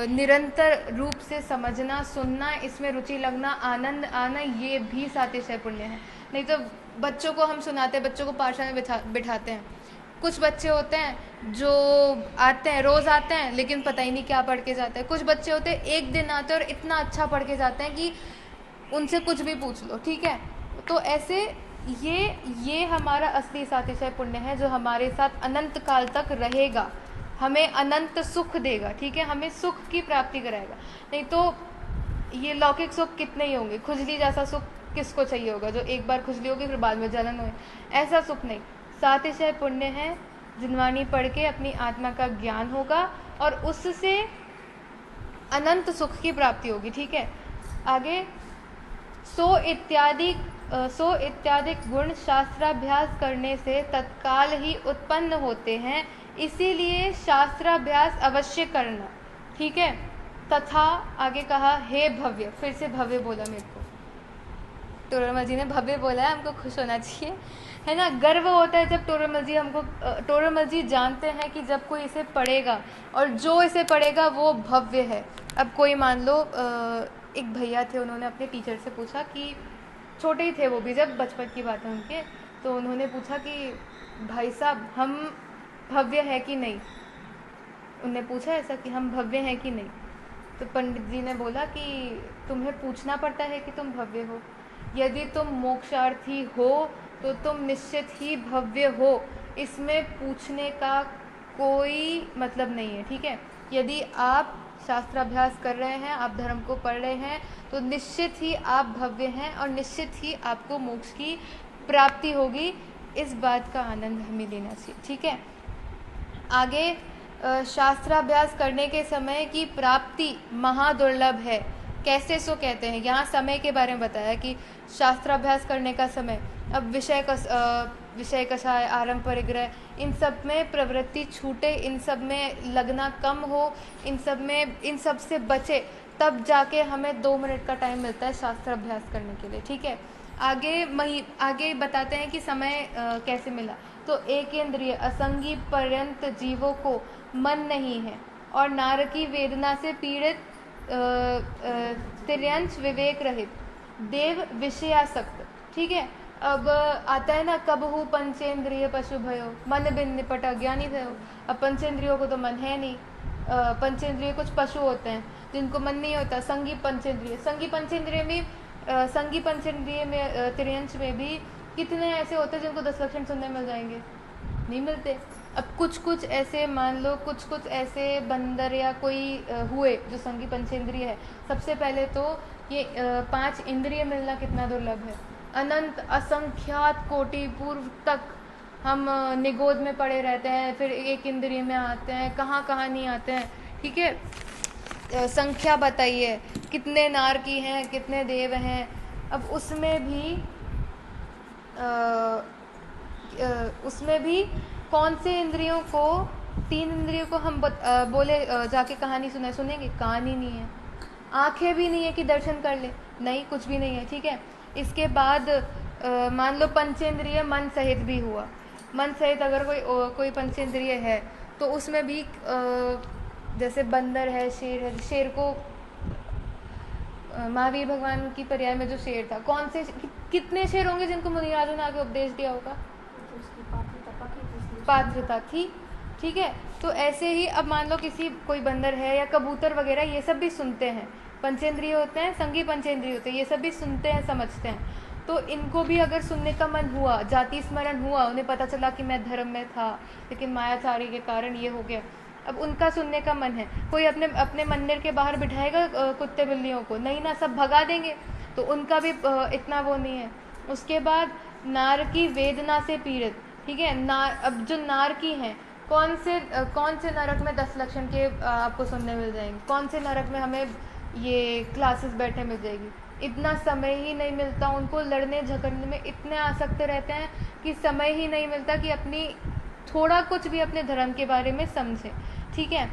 निरंतर रूप से समझना, सुनना, इसमें रुचि लगना, आनंद आना, ये भी सातिशय पुण्य है। नहीं तो बच्चों को हम सुनाते हैं, बच्चों को पाठशाला में बिठाते हैं, कुछ बच्चे होते हैं जो आते हैं, रोज़ आते हैं, लेकिन पता ही नहीं क्या पढ़ के जाते हैं। कुछ बच्चे होते हैं एक दिन आते हैं और इतना अच्छा पढ़ के जाते हैं कि उनसे कुछ भी पूछ लो, ठीक है। तो ऐसे ये हमारा असली सातिशय पुण्य है, जो हमारे साथ अनंत काल तक रहेगा, हमें अनंत सुख देगा, ठीक है, हमें सुख की प्राप्ति कराएगा। नहीं तो ये लौकिक सुख कितने ही होंगे, खुजली जैसा सुख किसको चाहिए होगा, जो एक बार खुजली होगी फिर बाद में जलन हो, ऐसा सुख नहीं। सातिशय पुण्य है, जिनवाणी पढ़ के अपनी आत्मा का ज्ञान होगा और उससे अनंत सुख की प्राप्ति होगी, ठीक है। आगे सो इत्यादि गुण शास्त्राभ्यास करने से तत्काल ही उत्पन्न होते हैं, इसीलिए शास्त्राभ्यास अवश्य करना, ठीक है। तथा आगे कहा, हे भव्य, फिर से भव्य बोला मेरे को, टोडरमल जी ने भव्य बोला है, हमको खुश होना चाहिए, है ना। गर्व होता है जब टोडरमल जी जानते हैं कि जब कोई इसे पढ़ेगा और जो इसे पढ़ेगा वो भव्य है। अब कोई मान लो एक भैया थे, उन्होंने अपने टीचर से पूछा कि छोटे ही थे वो भी, जब बचपन की बात है उनके, तो उन्होंने पूछा कि भाई साहब हम भव्य है कि नहीं, उनने पूछा ऐसा कि हम भव्य हैं कि नहीं, तो पंडित जी ने बोला कि तुम्हें पूछना पड़ता है कि तुम भव्य हो, यदि तुम मोक्षार्थी हो तो तुम निश्चित ही भव्य हो, इसमें पूछने का कोई मतलब नहीं है, ठीक है। यदि आप शास्त्राभ्यास कर रहे हैं, आप धर्म को पढ़ रहे हैं, तो निश्चित ही आप भव्य हैं और निश्चित ही आपको मोक्ष की प्राप्ति होगी, इस बात का आनंद हमें लेना चाहिए, ठीक है। आगे शास्त्राभ्यास करने के समय की प्राप्ति महादुर्लभ है, कैसे सो कहते हैं, यहाँ समय के बारे में बताया कि शास्त्राभ्यास करने का समय, अब विषय कषाय, आरंभ परिग्रह, इन सब में प्रवृत्ति छूटे, इन सब में लगना कम हो, इन सब से बचे, तब जाके हमें 2 मिनट का टाइम मिलता है शास्त्राभ्यास करने के लिए, ठीक है। आगे बताते हैं कि समय कैसे मिला, तो एकेंद्रिय असंगी पर्यंत जीवों को मन नहीं है और नारकी वेदना से पीड़ित तिर्यंश विवेक रहित, देव विषयासक्त। ठीक है, अब आता है ना, कबहू पंचेंद्रिय पशु भयो, मन बिन निपट अज्ञानी भयो। अब पंचेंद्रियों को तो मन है नहीं, पंचेंद्रिय कुछ पशु होते हैं जिनको मन नहीं होता। संगी पंचेंद्रिय, संगी पंचेंद्रिय में तिर्यंश में भी कितने ऐसे होते हैं जिनको 10 लक्षण सुनने मिल जाएंगे? नहीं मिलते। अब कुछ ऐसे, मान लो कुछ ऐसे बंदर या कोई हुए जो संगी पंचेंद्रिय है। सबसे पहले तो ये 5 इंद्रिय मिलना कितना दुर्लभ है। अनंत असंख्यात कोटि पूर्व तक हम निगोद में पड़े रहते हैं, फिर एक इंद्रिय में आते हैं, कहाँ नहीं आते हैं। ठीक है, संख्या बताइए कितने नारकी हैं, कितने देव हैं। अब उसमें भी कौन से इंद्रियों को, 3 इंद्रियों को हम बोले जाके कहानी सुनेंगे? कहानी नहीं है। आंखें भी नहीं है कि दर्शन कर ले, नहीं, कुछ भी नहीं है। ठीक है, इसके बाद मान लो पंचेंद्रिय मन सहित भी हुआ। मन सहित अगर कोई पंचेंद्रिय है तो उसमें भी जैसे बंदर है, शेर है। शेर को महावीर भगवान की पर्याय में जो शेर था, कौन से कितने शेर होंगे जिनको मुनिराजों ने आगे उपदेश दिया होगा? पात्रता थी। ठीक है, तो ऐसे ही अब मान लो कोई बंदर है या कबूतर वगैरह, ये सब भी सुनते हैं, पंचेंद्रिय होते हैं, संगी पंचेंद्रिय होते हैं, ये सब भी सुनते हैं, समझते हैं। तो इनको भी अगर सुनने का मन हुआ, जाति स्मरण हुआ, उन्हें पता चला कि मैं धर्म में था लेकिन मायाचारी के कारण ये हो गया, अब उनका सुनने का मन है। कोई अपने मंदिर के बाहर बिठाएगा कुत्ते बिल्लियों को? नहीं ना, सब भगा देंगे। तो उनका भी इतना वो नहीं है। उसके बाद नारकी वेदना से पीड़ित। ठीक है, अब जो नारकी हैं, कौन से नरक में 10 लक्षण के आपको सुनने मिल जाएंगे? कौन से नरक में हमें ये क्लासेस बैठे मिल जाएगी? इतना समय ही नहीं मिलता उनको, लड़ने झगड़ने में इतने आसक्त रहते हैं कि समय ही नहीं मिलता कि अपनी थोड़ा कुछ भी अपने धर्म के बारे में समझें। ठीक है,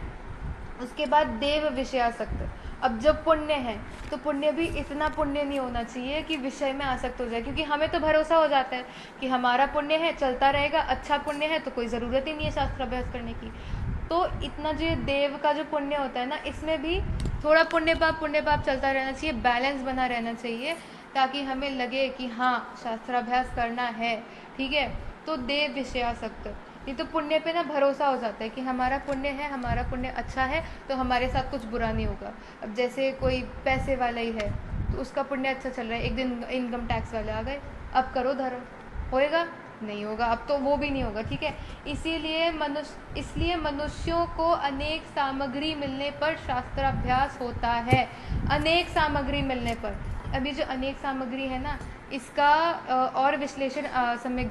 उसके बाद देव विषयासक्त। अब जब पुण्य है तो पुण्य भी इतना पुण्य नहीं होना चाहिए कि विषय में आसक्त हो जाए, क्योंकि हमें तो भरोसा हो जाता है कि हमारा पुण्य है, चलता रहेगा, अच्छा पुण्य है, तो कोई ज़रूरत ही नहीं है शास्त्र अभ्यास करने की। तो इतना जो देव का जो पुण्य होता है ना, इसमें भी थोड़ा पुण्य पाप चलता रहना चाहिए, बैलेंस बना रहना चाहिए, ताकि हमें लगे कि हाँ शास्त्राभ्यास करना है। ठीक है, तो देव विषयासक्त। नहीं तो पुण्य पे ना भरोसा हो जाता है कि हमारा पुण्य है, हमारा पुण्य अच्छा है, तो हमारे साथ कुछ बुरा नहीं होगा। अब जैसे कोई पैसे वाला ही है तो उसका पुण्य अच्छा चल रहा है, एक दिन इनकम टैक्स वाले आ गए, अब करो धर्म, होएगा? नहीं होगा, अब तो वो भी नहीं होगा। ठीक है, इसलिए मनुष्यों को अनेक सामग्री मिलने पर शास्त्राभ्यास होता है। अनेक सामग्री मिलने पर, अभी जो अनेक सामग्री है ना, इसका और विश्लेषण सम्यक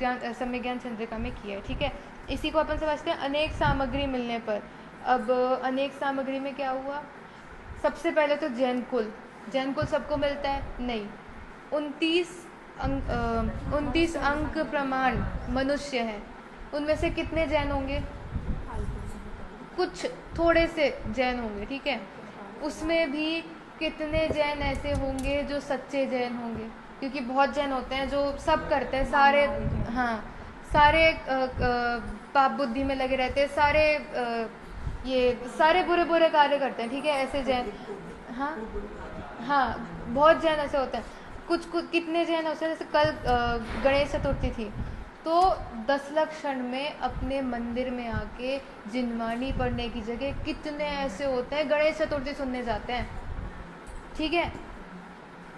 ज्ञान चंद्रिका में किया है। ठीक है, इसी को अपन समझते हैं अनेक सामग्री मिलने पर। अब अनेक सामग्री में क्या हुआ? सबसे पहले तो जैन कुल सबको मिलता है? नहीं। 29 अंक प्रमाण मनुष्य हैं, उनमें से कितने जैन होंगे? कुछ थोड़े से जैन होंगे। ठीक है, उसमें भी कितने जैन ऐसे होंगे जो सच्चे जैन होंगे? क्योंकि बहुत जैन होते हैं जो सब करते हैं, सारे पाप बुद्धि में लगे रहते हैं, सारे बुरे कार्य करते हैं। ठीक है, ऐसे जैन, हाँ, बहुत जैन ऐसे होते हैं। कुछ कितने जैन होते हैं, जैसे कल गणेश चतुर्थी थी, तो 10 लक्षण में अपने मंदिर में आके जिनवाणी पढ़ने की जगह कितने ऐसे होते हैं गणेश चतुर्थी सुनने जाते हैं। ठीक है,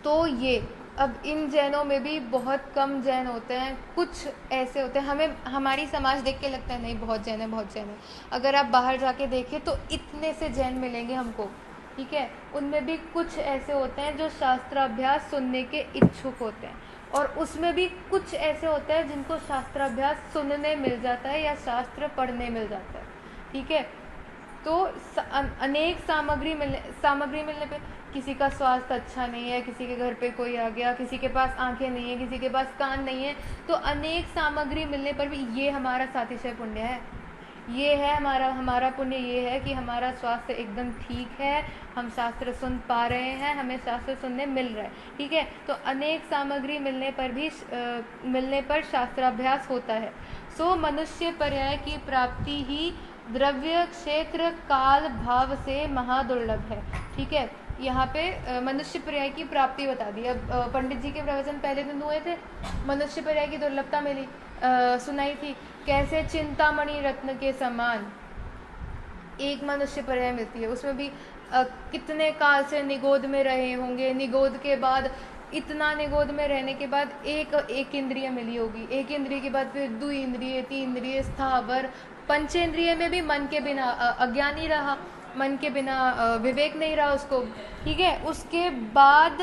तो ये अब इन जैनों में भी बहुत कम जैन होते हैं, कुछ ऐसे होते हैं, हमारी समाज देख के लगता है नहीं बहुत जैन है। अगर आप बाहर जाके देखें तो इतने से जैन मिलेंगे हमको। ठीक है, उनमें भी कुछ ऐसे होते हैं जो शास्त्राभ्यास सुनने के इच्छुक होते हैं, और उसमें भी कुछ ऐसे होते हैं जिनको शास्त्राभ्यास सुनने मिल जाता है या शास्त्र पढ़ने मिल जाता है। ठीक है, तो अनेक सामग्री मिलने पे, किसी का स्वास्थ्य अच्छा नहीं है, किसी के घर पे कोई आ गया, किसी के पास आंखें नहीं है, किसी के पास कान नहीं है, तो अनेक सामग्री मिलने पर भी ये हमारा सातिशय पुण्य है। ये है हमारा पुण्य, ये है कि हमारा स्वास्थ्य एकदम ठीक है, हम शास्त्र सुन पा रहे हैं, हमें शास्त्र सुनने मिल रहा है। ठीक है, तो अनेक सामग्री मिलने पर शास्त्राभ्यास होता है। सो मनुष्य पर्याय की प्राप्ति ही द्रव्य क्षेत्र काल भाव से महादुर्लभ है। ठीक है, यहाँ पे मनुष्य पर्याय की प्राप्ति बता दी। अब पंडित जी के प्रवचन पहले दिन हुए थे, मनुष्य पर्याय की दुर्लभता मिली, सुनाई थी, कैसे चिंतामणि रत्न के समान एक मनुष्य पर्याय मिलती है। उसमें भी कितने काल से निगोद में रहे होंगे, निगोद के बाद इतना निगोद में रहने के बाद एक इंद्रिय मिली होगी, एक इंद्रिय के बाद फिर दो इंद्रिय, तीन इंद्रिय, स्थावर, पंचेंद्रिय में भी मन के बिना अज्ञानी रहा, मन के बिना विवेक नहीं रहा उसको, ठीक है। उसके बाद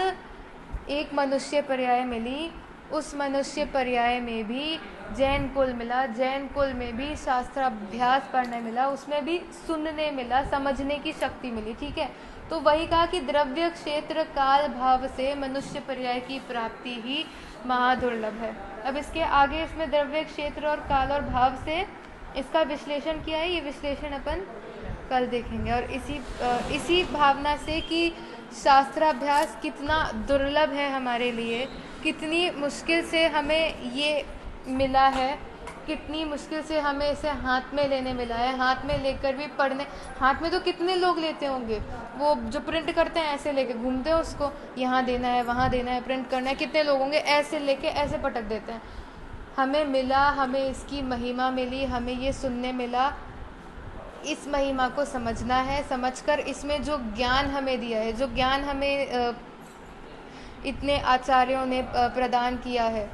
एक मनुष्य पर्याय मिली, उस मनुष्य पर्याय में भी जैन कुल मिला, जैन कुल में भी शास्त्राभ्यास पढ़ने मिला, उसमें भी सुनने मिला, समझने की शक्ति मिली, ठीक है। तो वही कहा कि द्रव्य क्षेत्र काल भाव से मनुष्य पर्याय की प्राप्ति ही महादुर्लभ है। अब इसके आगे इसमें द्रव्य क्षेत्र और काल और भाव से इसका विश्लेषण किया है, ये विश्लेषण अपन कल देखेंगे। और इसी भावना से कि शास्त्राभ्यास कितना दुर्लभ है हमारे लिए, कितनी मुश्किल से हमें ये मिला है, कितनी मुश्किल से हमें इसे हाथ में लेने मिला है, हाथ में लेकर भी पढ़ने, हाथ में तो कितने लोग लेते होंगे, वो जो प्रिंट करते हैं ऐसे लेके घूमते हैं उसको, यहाँ देना है वहाँ देना है, प्रिंट करना है, कितने लोग होंगे ऐसे लेके ऐसे पटक देते हैं। हमें मिला, हमें इसकी महिमा मिली, हमें ये सुनने मिला, इस महिमा को समझना है, समझकर इसमें जो ज्ञान हमें दिया है, जो ज्ञान हमें इतने आचार्यों ने प्रदान किया है,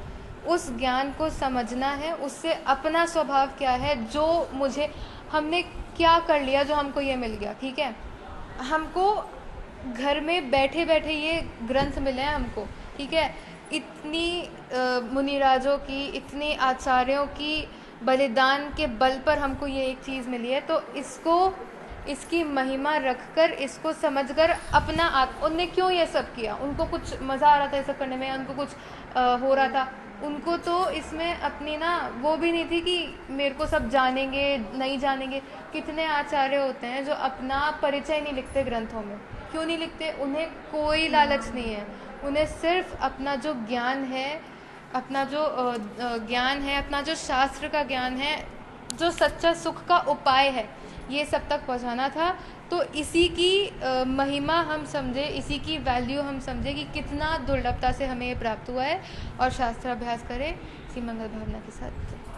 उस ज्ञान को समझना है, उससे अपना स्वभाव क्या है, जो मुझे, हमने क्या कर लिया जो हमको ये मिल गया, ठीक है। हमको घर में बैठे बैठे ये ग्रंथ मिले हैं हमको, ठीक है। इतनी मुनिराजों की, इतने आचार्यों की बलिदान के बल पर हमको ये एक चीज़ मिली है, तो इसकी महिमा रखकर, इसको समझकर अपना उनने क्यों ये सब किया, उनको कुछ मज़ा आ रहा था ये सब करने में, उनको कुछ हो रहा था, उनको तो इसमें अपनी ना वो भी नहीं थी कि मेरे को सब जानेंगे नहीं जानेंगे। कितने आचार्य होते हैं जो अपना परिचय नहीं लिखते ग्रंथों में, क्यों नहीं लिखते? उन्हें कोई लालच नहीं है, उन्हें सिर्फ अपना जो ज्ञान है, अपना जो ज्ञान है, अपना जो शास्त्र का ज्ञान है, जो सच्चा सुख का उपाय है, ये सब तक पहुंचाना था। तो इसी की महिमा हम समझे, इसी की वैल्यू हम समझे कि कितना दुर्लभता से हमें ये प्राप्त हुआ है, और शास्त्राभ्यास करें इसी मंगल भावना के साथ।